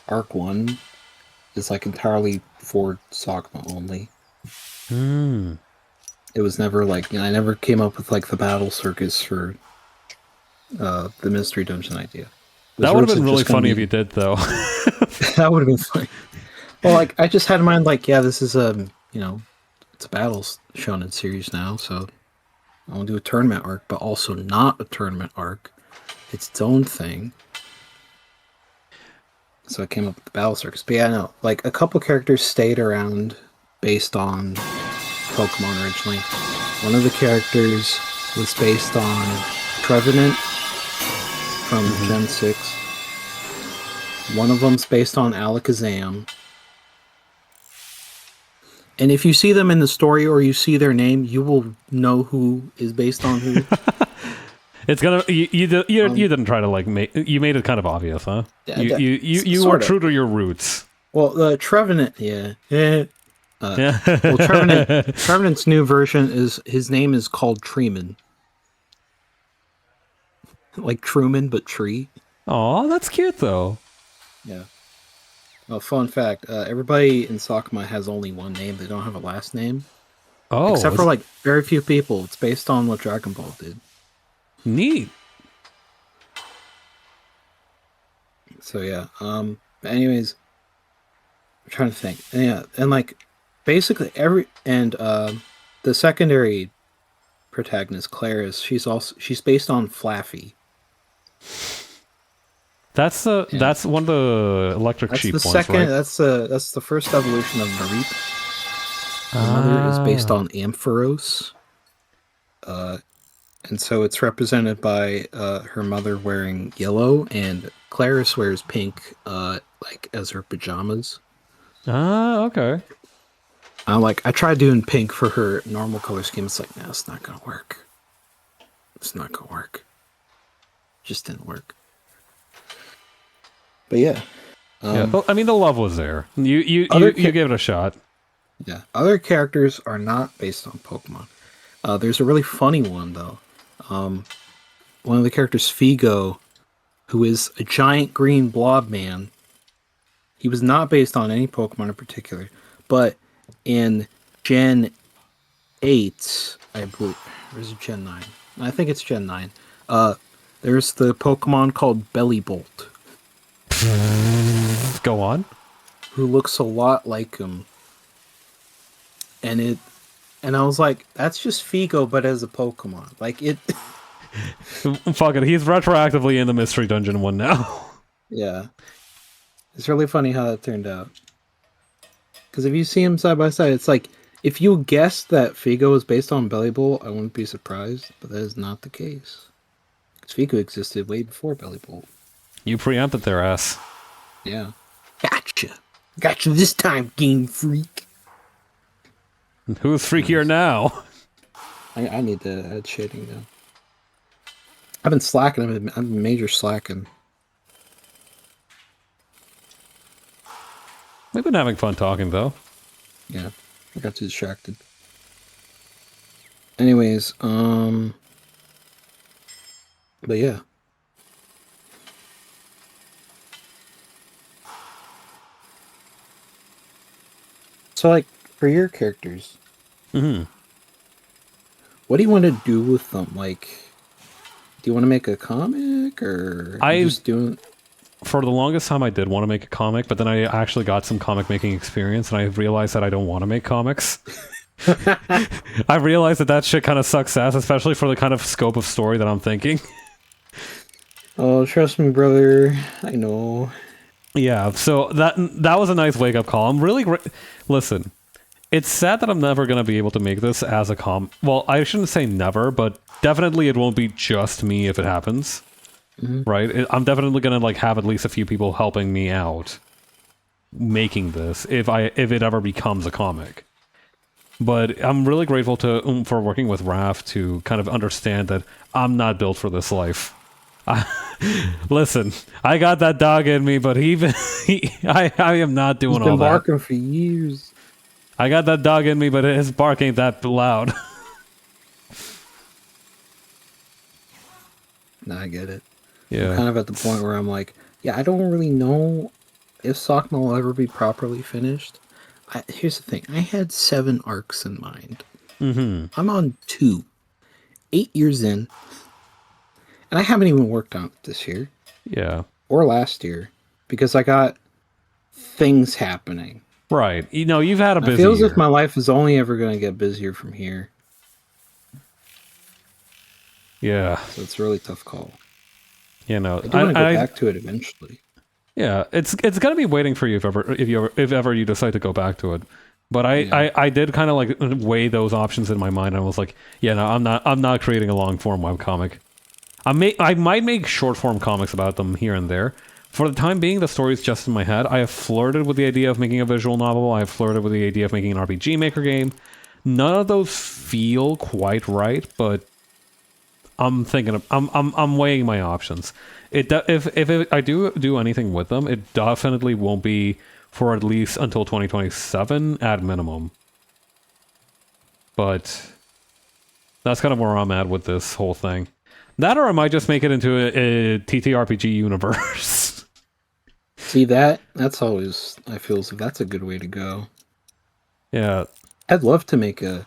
Arc 1 is entirely for Sakuma only. It was never I never came up with the battle circus for the Mystery Dungeon idea. That would have been really funny if you did, though. That would have been funny. Well, I just had in mind, this is it's a battles shonen series now, so I want to do a tournament arc, but also not a tournament arc. It's its own thing. So I came up with the battle circus. But yeah, no, a couple characters stayed around based on Pokemon originally. One of the characters was based on Trevenant from Gen 6. One of them's based on Alakazam. And if you see them in the story or you see their name, you will know who is based on who. It's gonna you didn't try to you made it kind of obvious, huh? Yeah, you were true to your roots. Well, Trevenant, yeah. Well, Trevenant's new version his name is called Treeman. Like Truman, but tree. Aw, that's cute though. Yeah. Well, fun fact: everybody in Sakuma has only one name. They don't have a last name. Oh, except for very few people. It's based on what Dragon Ball did. Neat. So yeah. Anyways, I'm trying to think. Yeah, and basically the secondary protagonist, Claris, she's based on Flaffy. That's one of the electric sheep ones, right? That's the first evolution of Mareep. Her mother is based on Ampharos. And so it's represented by her mother wearing yellow, and Claris wears pink, as her pajamas. Ah, okay. I tried doing pink for her normal color scheme. It's no, it's not gonna work. It's not gonna work. Just didn't work. But yeah. Yeah, I mean, the love was there. You gave it a shot. Yeah. Other characters are not based on Pokemon. There's a really funny one though. One of the characters, Figo, who is a giant green blob man. He was not based on any Pokemon in particular, but in Gen 8, I believe, or is it Gen 9? I think it's Gen 9. There's the Pokemon called Bellybolt, Go on. who looks a lot like him. And I was like, that's just Figo, but as a Pokemon. Like it. Fuck it, he's retroactively in the Mystery Dungeon one now. Yeah, it's really funny how that turned out. Because if you see them side by side, it's like if you guessed that Figo was based on Bellybolt, I wouldn't be surprised, but that is not the case. Because Figo existed way before Bellybolt. You preempted their ass. Yeah. Gotcha this time, Game Freak. Who's freakier now? I need to add shading now. I've been slacking. I've been major slacking. We've been having fun talking, though. Yeah, I got too distracted. Anyways, but yeah. So, like, for your characters, what do you want to do with them? Like, do you want to make a comic, or just doing? For the longest time, I did want to make a comic, but then I actually got some comic making experience, and I realized that I don't want to make comics. I realized that shit kind of sucks ass, especially for the kind of scope of story that I'm thinking. Oh, trust me, brother. I know. Yeah, so that was a nice wake up call. I'm really listen. It's sad that I'm never gonna be able to make this as a Well, I shouldn't say never, but definitely it won't be just me if it happens. Right? I'm definitely gonna like have at least a few people helping me out making this if it ever becomes a comic. But I'm really grateful to for working with Raph to kind of understand that I'm not built for this life. Listen, I got that dog in me, but I am not doing all that. He's been barking for years. I got that dog in me, but his bark ain't that loud. Nah, I get it. Yeah. I'm kind of at the point where I'm like, yeah, I don't really know if Sakma will ever be properly finished. Here's the thing. I had 7 arcs in mind. I'm on 2. 8 years in. And I haven't even worked on it this year. Yeah. Or last year. Because I got things happening. Right. You know, you've had a busy year. It feels as if my life is only ever going to get busier from here. Yeah. So it's a really tough call. You know, I do want to go back to it eventually. Yeah, it's gonna be waiting for you if ever you decide to go back to it. But I did kind of like weigh those options in my mind. And I was like, yeah, no, I'm not creating a long form webcomic. I might make short form comics about them here and there. For the time being, the story's just in my head. I have flirted with the idea of making a visual novel. I have flirted with the idea of making an RPG Maker game. None of those feel quite right, but I'm thinking I'm weighing my options. If I do anything with them, it definitely won't be for at least until 2027 at minimum. But that's kind of where I'm at with this whole thing. That, or I might just make it into a TTRPG universe. See, that's always, I feel as if that's a good way to go. Yeah. I'd love to make a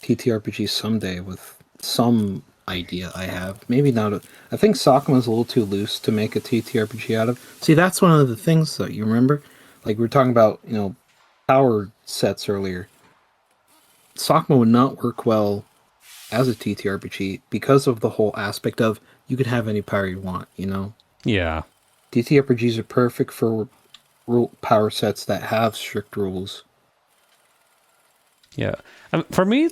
TTRPG someday with some idea I have. Maybe not. I think Sakma's a little too loose to make a TTRPG out of. See, that's one of the things, though. You remember? Like, we were talking about, power sets earlier. Sakma would not work well as a TTRPG because of the whole aspect of you could have any power you want, Yeah. TTRPGs are perfect for power sets that have strict rules. Yeah. For me,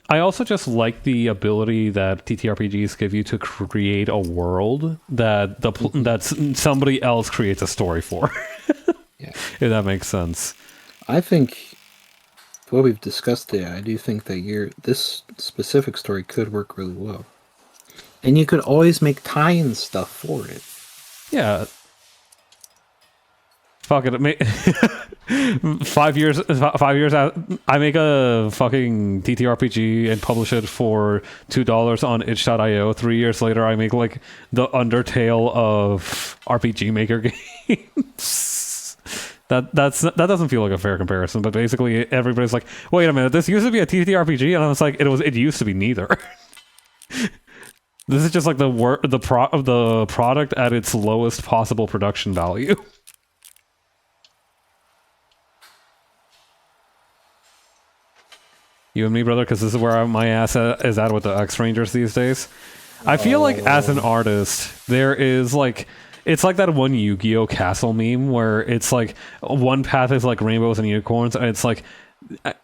I also just like the ability that TTRPGs give you to create a world that that somebody else creates a story for. Yeah. If that makes sense. I think what we've discussed today, I do think that this specific story could work really well. And you could always make tie-in stuff for it. Yeah. Fuck it. 5 years. 5 years out, I make a fucking TTRPG and publish it for $2 on itch.io. 3 years later, I make like the Undertale of RPG Maker games. That doesn't feel like a fair comparison. But basically, everybody's like, "Wait a minute, this used to be a TTRPG," and I was like, "It used to be neither." This is just like the product at its lowest possible production value. You and me, brother, because this is where my ass is at with the X-Rangers these days. I feel like as an artist, there is like... It's like that one Yu-Gi-Oh! Castle meme where it's like one path is like rainbows and unicorns, and it's like...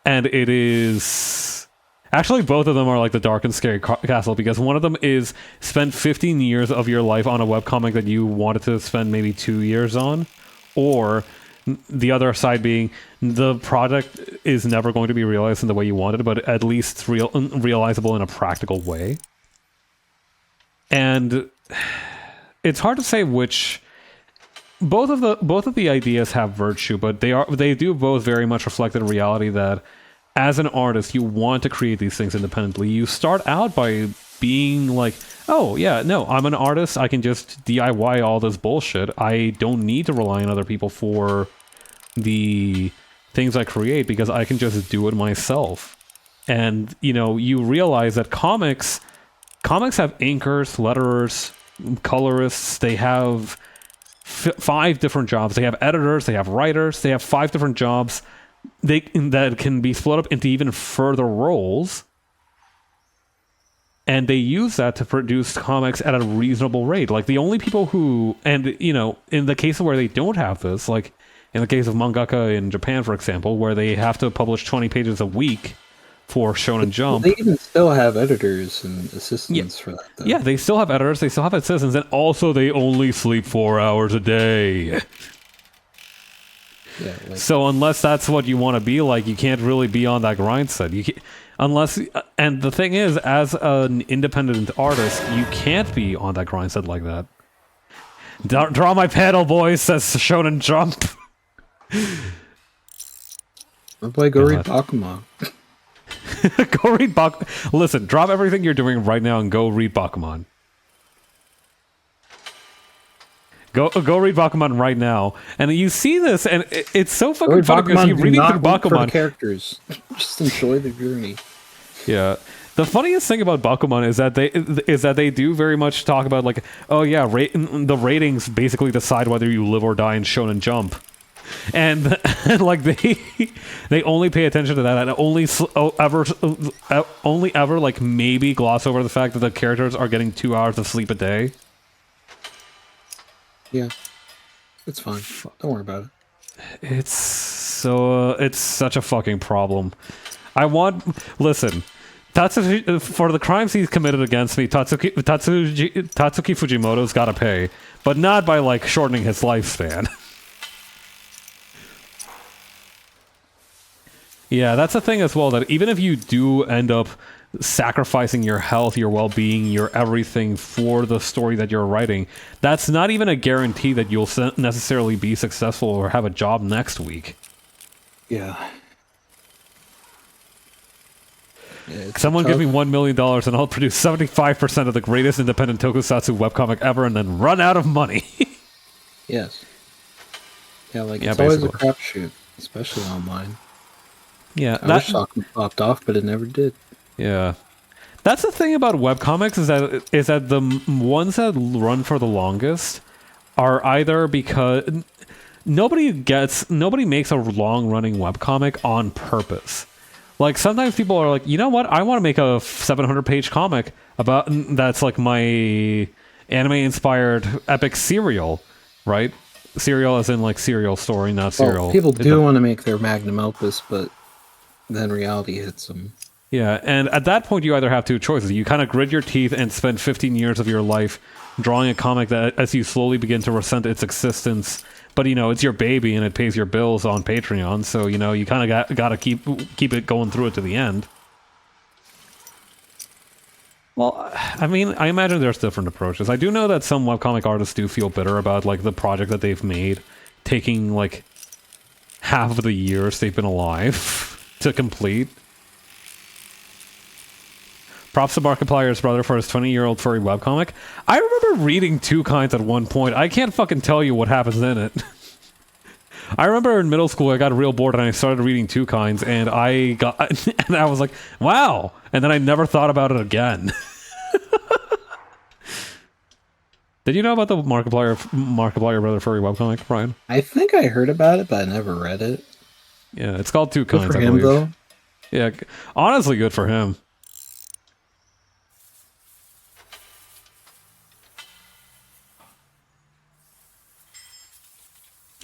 And it is... Actually, both of them are like the dark and scary castle, because one of them is spend 15 years of your life on a webcomic that you wanted to spend maybe 2 years on, or... The other side being the product is never going to be realized in the way you wanted, but at least realizable in a practical way. And it's hard to say which. Both of the ideas have virtue, but they do both very much reflect the reality that as an artist, you want to create these things independently. You start out by being like, oh yeah, no, I'm an artist. I can just DIY all this bullshit. I don't need to rely on other people for the things I create because I can just do it myself. And, you know, you realize that comics have inkers, letterers, colorists. They have 5 different jobs. They have editors, they have writers, they have 5 different jobs that can be split up into even further roles. And they use that to produce comics at a reasonable rate. Like, the only people who... And, you know, in the case where they don't have this, like, in the case of mangaka in Japan, for example, where they have to publish 20 pages a week for Shonen Jump... They even still have editors and assistants for that, though. Yeah, they still have editors, they still have assistants, and also they only sleep 4 hours a day. Yeah, like... So unless that's what you want to be like, you can't really be on that grind set. You can't... Unless, and the thing is, as an independent artist, you can't be on that grind set like that. Draw my panel, boys, says Shonen Jump. I'll play Go Read Bakuman. Go read Bakuman. Listen, drop everything you're doing right now and go read Bakuman. Go read Bakuman right now, and you see this, and it's so fucking funny because you're reading through Bakuman. Characters, just enjoy the journey. Yeah, the funniest thing about Bakuman is that they do very much talk about like, oh yeah, the ratings basically decide whether you live or die in Shonen Jump, and like they only pay attention to that and only ever like maybe gloss over the fact that the characters are getting 2 hours of sleep a day. Yeah, it's fine. Don't worry about it. It's such a fucking problem. Listen, Tatsuki, for the crimes he's committed against me, Tatsuki Fujimoto's gotta pay, but not by like shortening his lifespan. Yeah, that's the thing as well, that even if you do end up sacrificing your health, your well-being, your everything for the story that you're writing, that's not even a guarantee that you'll necessarily be successful or have a job next week. Yeah. Someone give me $1 million and I'll produce 75% of the greatest independent tokusatsu webcomic ever and then run out of money. Yes. Yeah, like, it's always a crapshoot, especially online. Yeah, I wish Sakura popped off, but it never did. Yeah. That's the thing about webcomics is that the ones that run for the longest are either because nobody makes a long-running webcomic on purpose. Like, sometimes people are like, you know what, I want to make a 700-page comic about that's like my anime-inspired epic serial, right? Serial as in like serial story, not serial. Well, people do want to make their magnum opus, but then reality hits them. Yeah, and at that point you either have 2 choices. You kind of grit your teeth and spend 15 years of your life drawing a comic that, as you slowly begin to resent its existence, but, you know, it's your baby and it pays your bills on Patreon, so, you know, you kind of got to keep it going through it to the end. Well, I mean, I imagine there's different approaches. I do know that some webcomic artists do feel bitter about, like, the project that they've made taking like half of the years they've been alive to complete. Props to Markiplier's brother for his 20-year-old furry webcomic. I remember reading Two Kinds at one point. I can't fucking tell you what happens in it. I remember in middle school I got real bored and I started reading Two Kinds and I was like, wow. And then I never thought about it again. Did you know about the Markiplier brother furry webcomic, Brian? I think I heard about it, but I never read it. Yeah, it's called Two Kinds, Good for I him, believe. though. Yeah, honestly, good for him.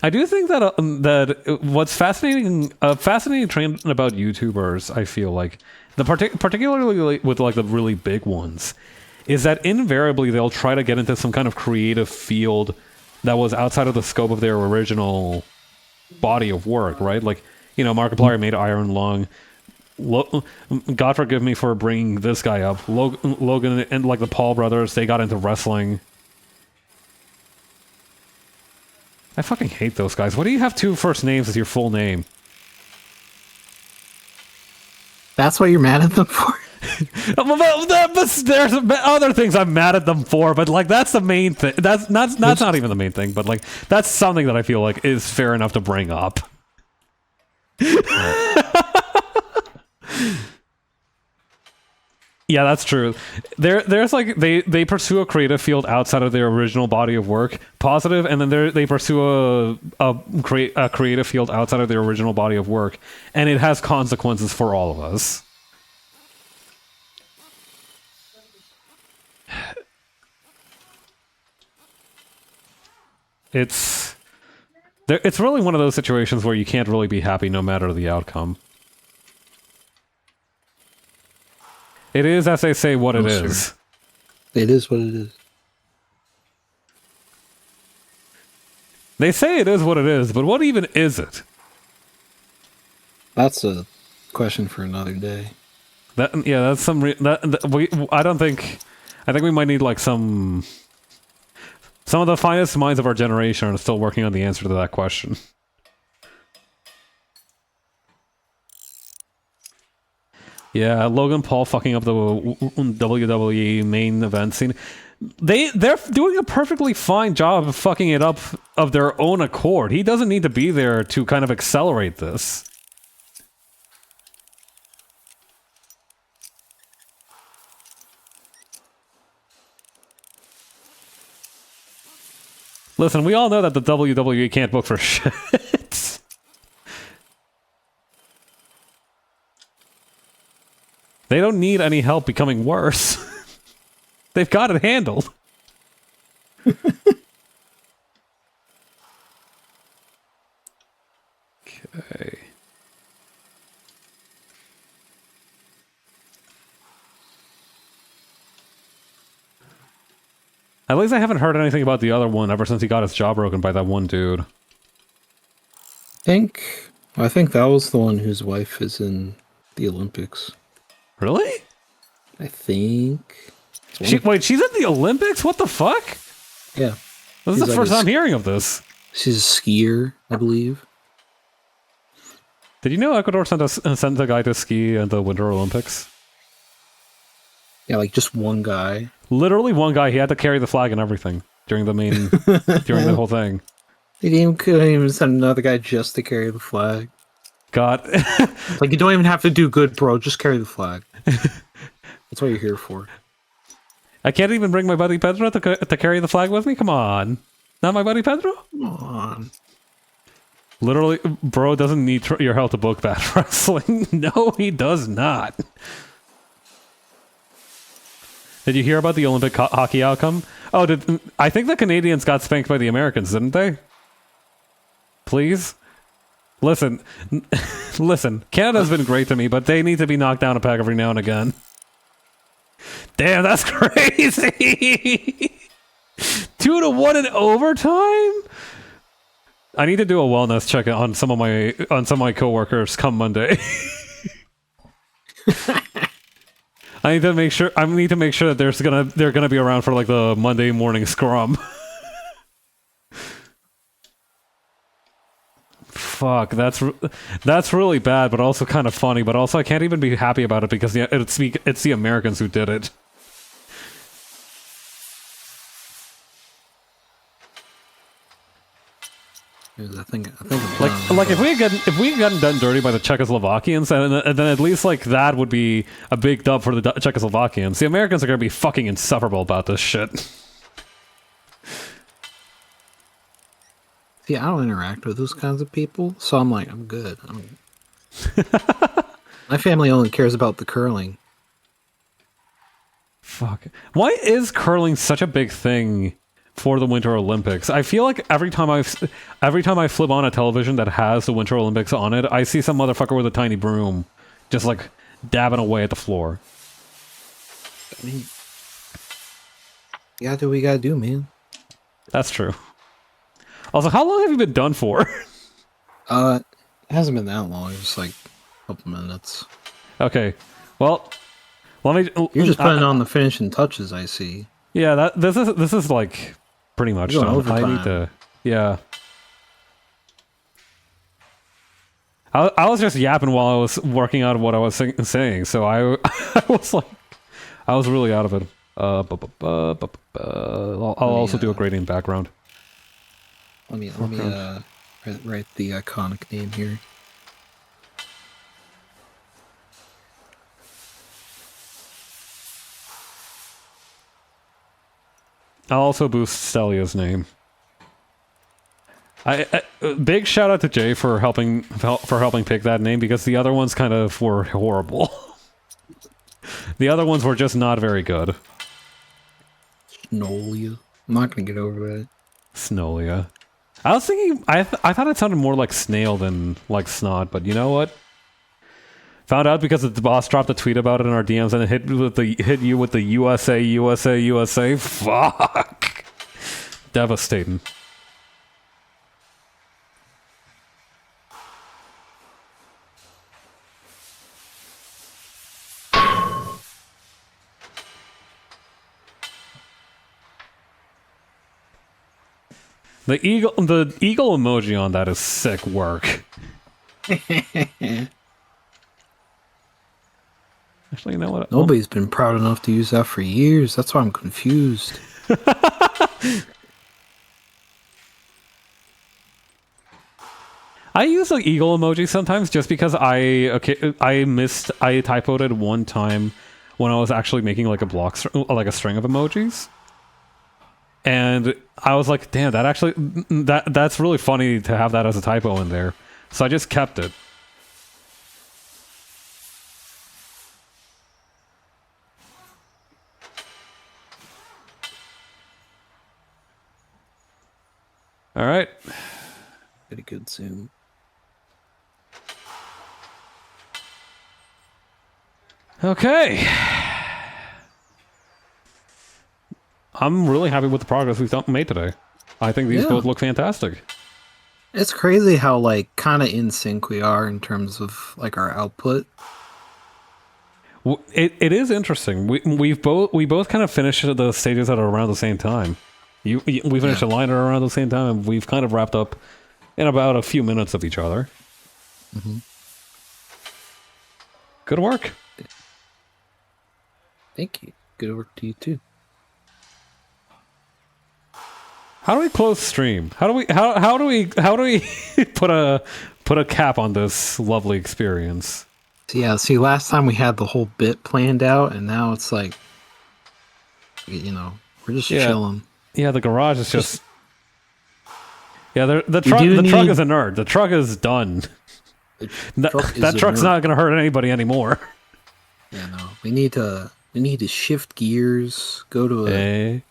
I do think that that what's fascinating trend about YouTubers, I feel like, particularly with like the really big ones, is that invariably they'll try to get into some kind of creative field that was outside of the scope of their original body of work, right? Like, you know, Markiplier made Iron Lung. God forgive me for bringing this guy up. Logan and like the Paul brothers, they got into wrestling. I fucking hate those guys. What do you have two first names as your full name? That's what you're mad at them for? There's other things I'm mad at them for, but like that's the main thing. That's not even the main thing, but like that's something that I feel like is fair enough to bring up. Yeah, that's true. There's like they pursue a creative field outside of their original body of work, positive, and then they pursue a creative field outside of their original body of work, and it has consequences for all of us. It's really one of those situations where you can't really be happy no matter the outcome. It is, as they say, what it is. It is what it is. They say it is what it is, but what even is it? That's a question for another day. That's some. I think we might need like some of the finest minds of our generation are still working on the answer to that question. Yeah, Logan Paul fucking up the WWE main event scene. They're doing a perfectly fine job of fucking it up of their own accord. He doesn't need to be there to kind of accelerate this. Listen, we all know that the WWE can't book for shit. They don't need any help becoming worse. They've got it handled. Okay. At least I haven't heard anything about the other one ever since he got his jaw broken by that one dude. I think that was the one whose wife is in the Olympics. Really? I think. Wait, she's in the Olympics? What the fuck? Yeah. This is the first time hearing of this. She's a skier, I believe. Did you know Ecuador sent a guy to ski in the Winter Olympics? Yeah, like just one guy. Literally one guy. He had to carry the flag and everything during the main, during the whole thing. They couldn't even send another guy just to carry the flag. God. Like, you don't even have to do good, bro. Just carry the flag. That's what you're here for. I can't even bring my buddy Pedro to carry the flag with me? Come on. Not my buddy Pedro? Come on. Literally, bro doesn't need your help to book bad wrestling. No, he does not. Did you hear about the Olympic hockey outcome? Oh, I think the Canadians got spanked by the Americans, didn't they? Please? Listen, Canada's been great to me, but they need to be knocked down a peg every now and again. Damn, that's crazy! 2-1 in overtime? I need to do a wellness check on some of my coworkers come Monday. I need to make sure that they're gonna be around for like the Monday morning scrum. fuck, that's really bad, but also kind of funny. But also, I can't even be happy about it because it's the Americans who did it. I think Like if we had gotten done dirty by the Czechoslovakians, and then at least like that would be a big dub for the Czechoslovakians. The Americans are gonna be fucking insufferable about this shit. See, I don't interact with those kinds of people, so I'm like, I'm good. My family only cares about the curling. Fuck. Why is curling such a big thing for the Winter Olympics? I feel like every time I flip on a television that has the Winter Olympics on it, I see some motherfucker with a tiny broom just like dabbing away at the floor. I mean, you gotta do what you gotta do, man. That's true. Also, how long have you been done for? It hasn't been that long. Just like a couple minutes. Okay. Well, let me. You're just putting on the finishing touches, I see. Yeah, this is like pretty much done. Overtime. I need to. Yeah. I was just yapping while I was working out what I was saying, so I was like, I was really out of it. I'll also do a gradient background. Let me write the iconic name here. I'll also boost Stelia's name. Big shout out to Jay for helping pick that name, because the other ones kind of were horrible. The other ones were just not very good. Snolia. I'm not gonna get over that. Snolia. I was thinking, I thought it sounded more like snail than like snot, but you know what? Found out because the boss dropped a tweet about it in our DMs and it hit you with the USA. Fuck. Devastating. The eagle emoji on that is sick work. Actually, you know what? Nobody's been proud enough to use that for years. That's why I'm confused. I use like eagle emoji sometimes just because I typoed it one time when I was actually making like a string of emojis. And I was like, damn, that's really funny to have that as a typo in there. So I just kept it. All right. Pretty good zoom. Okay. I'm really happy with the progress we've made today. I think these both look fantastic. It's crazy how like kind of in sync we are in terms of like our output. It is interesting. We both kind of finished the stages at around the same time. We finished a line at around the same time, and we've kind of wrapped up in about a few minutes of each other. Mm-hmm. Good work. Thank you. Good work to you too. How do we close stream? How do we put a cap on this lovely experience? Yeah, see, last time we had the whole bit planned out, and now it's like, you know, we're just chilling. Yeah, the garage is just. Yeah, the truck is a nerd. The truck is done. That truck's not going to hurt anybody anymore. Yeah, no. We need to shift gears. Go to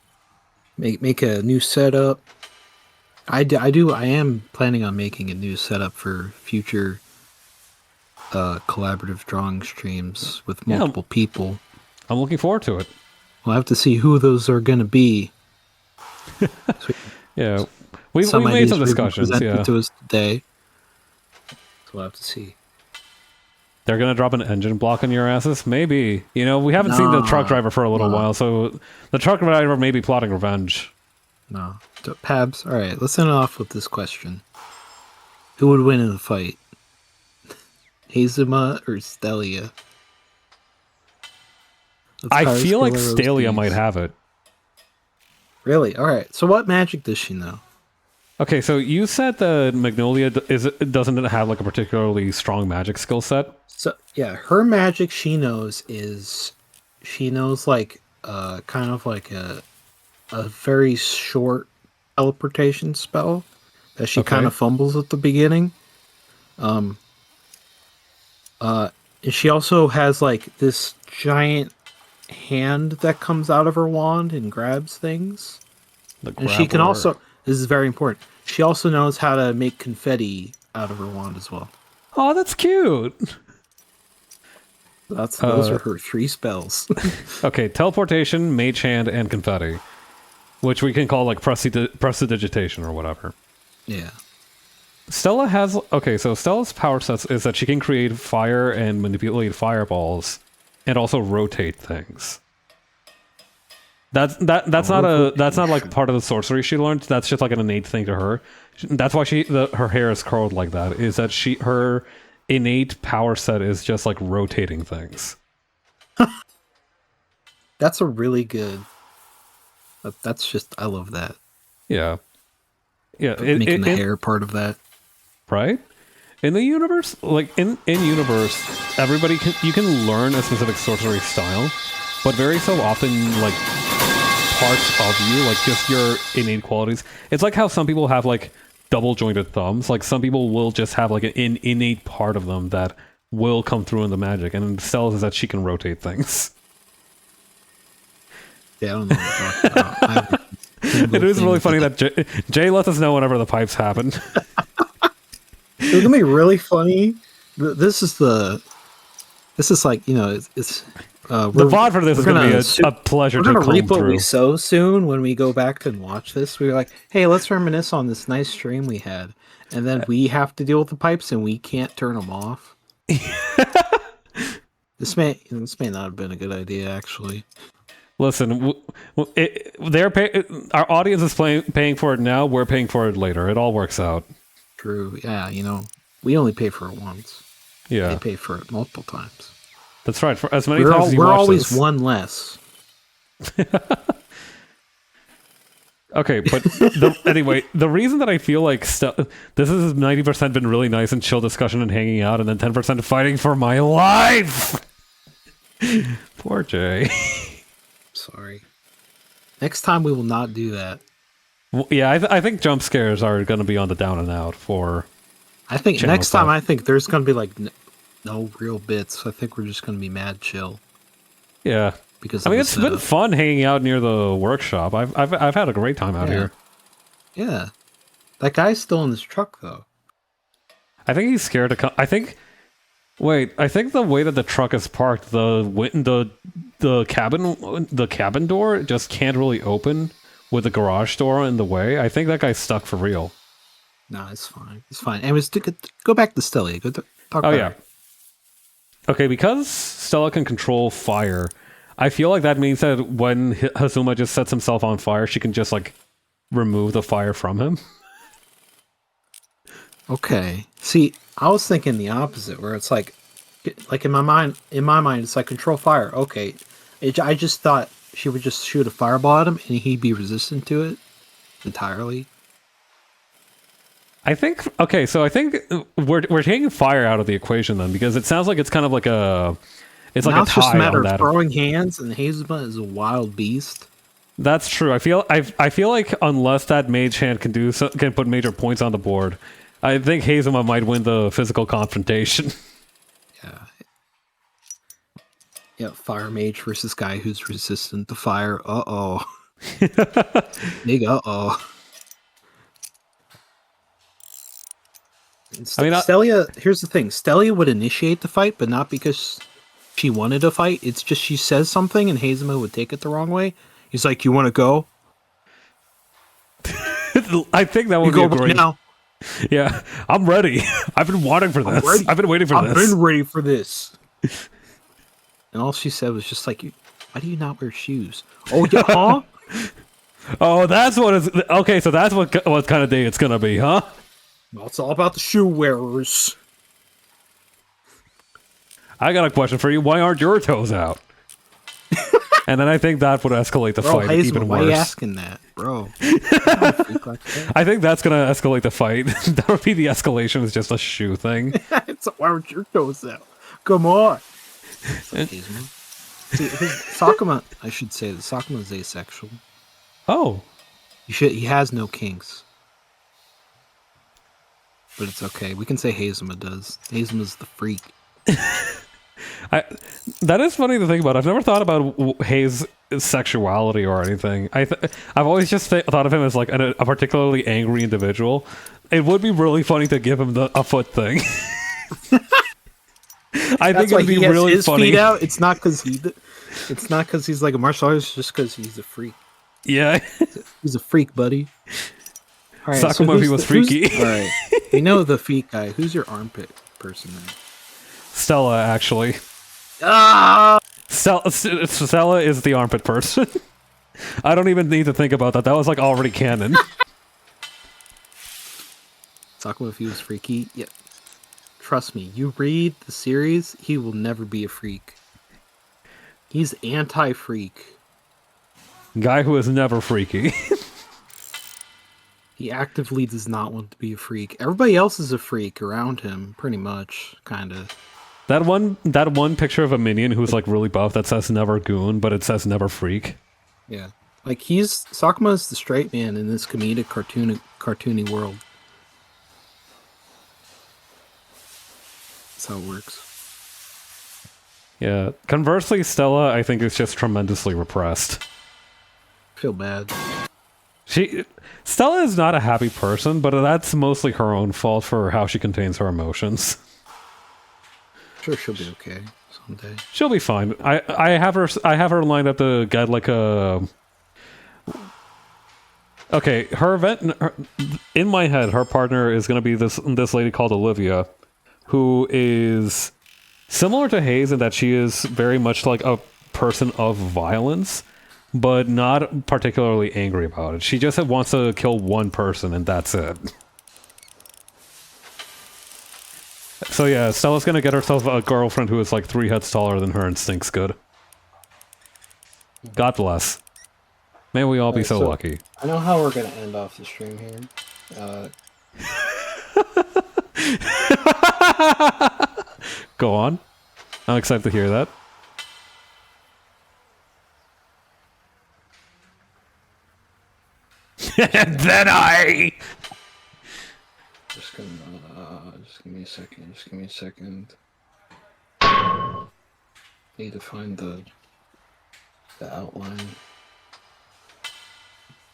make a new setup. I am planning on making a new setup for future collaborative drawing streams with multiple people. I'm looking forward to it. We'll have to see who those are going to be. Yeah, we made some discussions. Yeah, to us today. So we'll have to see. They're gonna drop an engine block on your asses? Maybe. You know, we haven't seen the truck driver for a little while, so the truck driver may be plotting revenge. No. Pabs, alright, let's end it off with this question. Who would win in the fight? Hazuma or Stelia? I feel like Stelia might have it. Really? Alright, so what magic does she know? Okay, so you said that Magnolia doesn't have like a particularly strong magic skill set. So yeah, her magic she knows is she knows like kind of like a very short teleportation spell that she kind of fumbles at the beginning. And she also has like this giant hand that comes out of her wand and grabs things. And she can also, this is very important, she also knows how to make confetti out of her wand as well. Oh, that's cute. Those are her 3 spells. Okay, teleportation, mage hand, and confetti, which we can call like prestidigitation or whatever. Yeah. Stella has so Stella's power sets is that she can create fire and manipulate fireballs, and also rotate things. That's not like part of the sorcery she learned. That's just like an innate thing to her. That's why her hair is curled like that. Is that her innate power set is just like rotating things. That's a really good. That's just, I love that. Yeah, yeah. Making the hair part of that, right? In the universe, like in universe, you can learn a specific sorcery style, but very so often, like parts of you, like just your innate qualities. It's like how some people have like double jointed thumbs. Like some people will just have like an innate part of them that will come through in the magic, and Stella's is that she can rotate things. Yeah, I don't know what you're talking about. It is really funny that Jay lets us know whenever the pipes happen. It's gonna be really funny. This is like, you know, it's the VOD for this is gonna be a pleasure to comb through. We're gonna reap what we sow soon when we go back and watch this. We were like, hey, let's reminisce on this nice stream we had, and then we have to deal with the pipes and we can't turn them off. This may not have been a good idea, actually. Listen, our audience is paying for it now. We're paying for it later. It all works out. True. Yeah, you know, we only pay for it once. Yeah, they pay for it multiple times. That's right. For as many times as you we're watch always this. one less. Okay, but anyway, the reason that I feel like this has 90% been really nice and chill discussion and hanging out, and then 10% fighting for my life. Poor Jay. Sorry. Next time we will not do that. Well, yeah, I think jump scares are going to be on the down and out for. I think next time I think there's going to be like no real bits. I think we're just going to be mad chill. Yeah, because I mean it's been fun hanging out near the workshop. I've had a great time out here. Yeah, that guy's still in this truck though. I think he's scared to come. I think the way that the truck is parked, the cabin door just can't really open with the garage door in the way. I think that guy's stuck for real. No, it's fine. It's fine. And go back to Stella. Talk about her. Okay, because Stella can control fire, I feel like that means that when Hazuma just sets himself on fire, she can just like remove the fire from him. Okay. See, I was thinking the opposite, where it's like in my mind, it's like control fire. Okay, I just thought she would just shoot a fireball at him and he'd be resistant to it entirely. I think we're taking fire out of the equation then, because it sounds like it's kind of like it's like a tie. It's just a matter of throwing hands, and Hazuma is a wild beast. That's true. I feel like unless that mage hand can put major points on the board, I think Hazuma might win the physical confrontation. Yeah, fire mage versus guy who's resistant to fire. Uh-oh. Big uh-oh. Stelia, here's the thing. Stelia would initiate the fight, but not because she wanted to fight. It's just she says something and Hazuma would take it the wrong way. He's like, you want to go? I think that would be great. Now. Yeah, I'm ready. I've been wanting for this. I've been waiting for this. I've been ready for this. And all she said was just like, why do you not wear shoes? Oh, yeah, huh? Oh, that's what it's... Okay, so that's what kind of day it's going to be, huh? Well, it's all about the shoe wearers. I got a question for you. Why aren't your toes out? And then I think that would escalate the fight even worse. Why are you asking that, bro? I think that's gonna escalate the fight. That would be the escalation. Is just a shoe thing. Why aren't your toes out? Come on. See, Sakuma, I should say that Sakuma is asexual. Oh. He has no kinks. But it's okay. We can say Hazuma does. Hazuma's the freak. That is funny to think about. I've never thought about Hayes' sexuality or anything. I've always just thought of him as like a particularly angry individual. It would be really funny to give him a foot thing. I think it'd be really his funny. Feet out. It's not because he's like a martial artist. It's just because he's a freak. Yeah, he's a freak, buddy. All right, Sakuma, he was freaky. All right, we know the feet guy. Who's your armpit person then? Stella, actually. Ah! Stella is the armpit person. I don't even need to think about that. That was like already canon. Sakuma, if he was freaky, yeah. Trust me, you read the series, he will never be a freak. He's anti-freak. Guy who is never freaky. He actively does not want to be a freak. Everybody else is a freak around him, pretty much, kind of. That one picture of a minion who's like really buff that says never goon, but it says never freak. Yeah. Like Sakuma's the straight man in this comedic cartoony world. That's how it works. Yeah. Conversely, Stella, I think, is just tremendously repressed. I feel bad. Stella is not a happy person, but that's mostly her own fault for how she contains her emotions. Sure, she'll be okay someday. She'll be fine. I have her lined up to get like a. Okay, her event in my head. Her partner is going to be this lady called Olivia, who is similar to Hayes in that she is very much like a person of violence, but not particularly angry about it. She just wants to kill one person, and that's it. So yeah, Stella's gonna get herself a girlfriend who is like 3 heads taller than her and stinks good. God bless. May we all be so lucky. I know how we're gonna end off the stream here. Go on. I'm excited to hear that. And then I... Just give me a second. Just give me a second. Need to find the outline.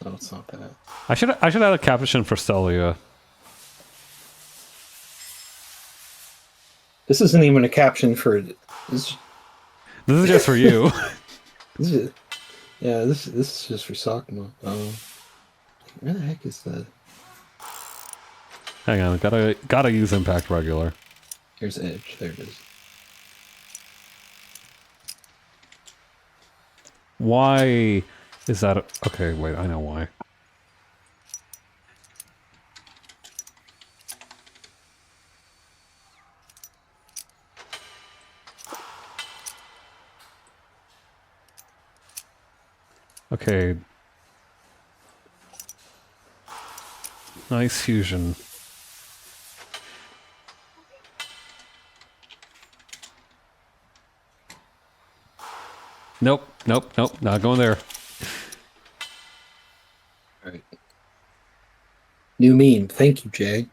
No, it's not that. I should add a caption for Stelia. This isn't even a caption for this. This is just for you. This is just for Sakuma. Where the heck is that? Hang on, gotta use Impact Regular. Here's Edge. There it is. Why is that? Okay, wait, I know why. Okay. Nice fusion. Nope, not going there. Alright. New meme. Thank you, Jay.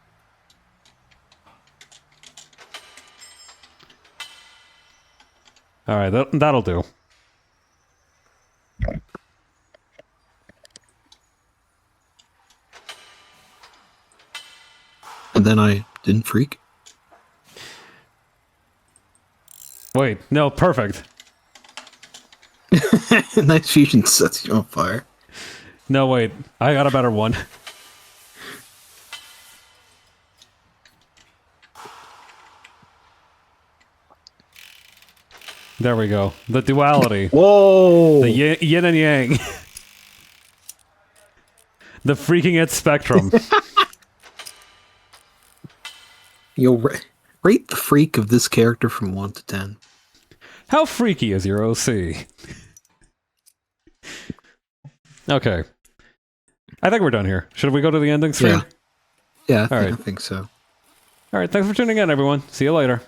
Alright, that'll do. And then I didn't freak. Wait, no, perfect. Nice fusion sets you on fire. No, wait, I got a better one. There we go. The duality. Whoa! The yin and yang. The freaking it spectrum. You'll rate the freak of this character from 1 to 10. How freaky is your OC? Okay. I think we're done here. Should we go to the ending stream? Yeah, All right. I think so. All right, thanks for tuning in, everyone. See you later.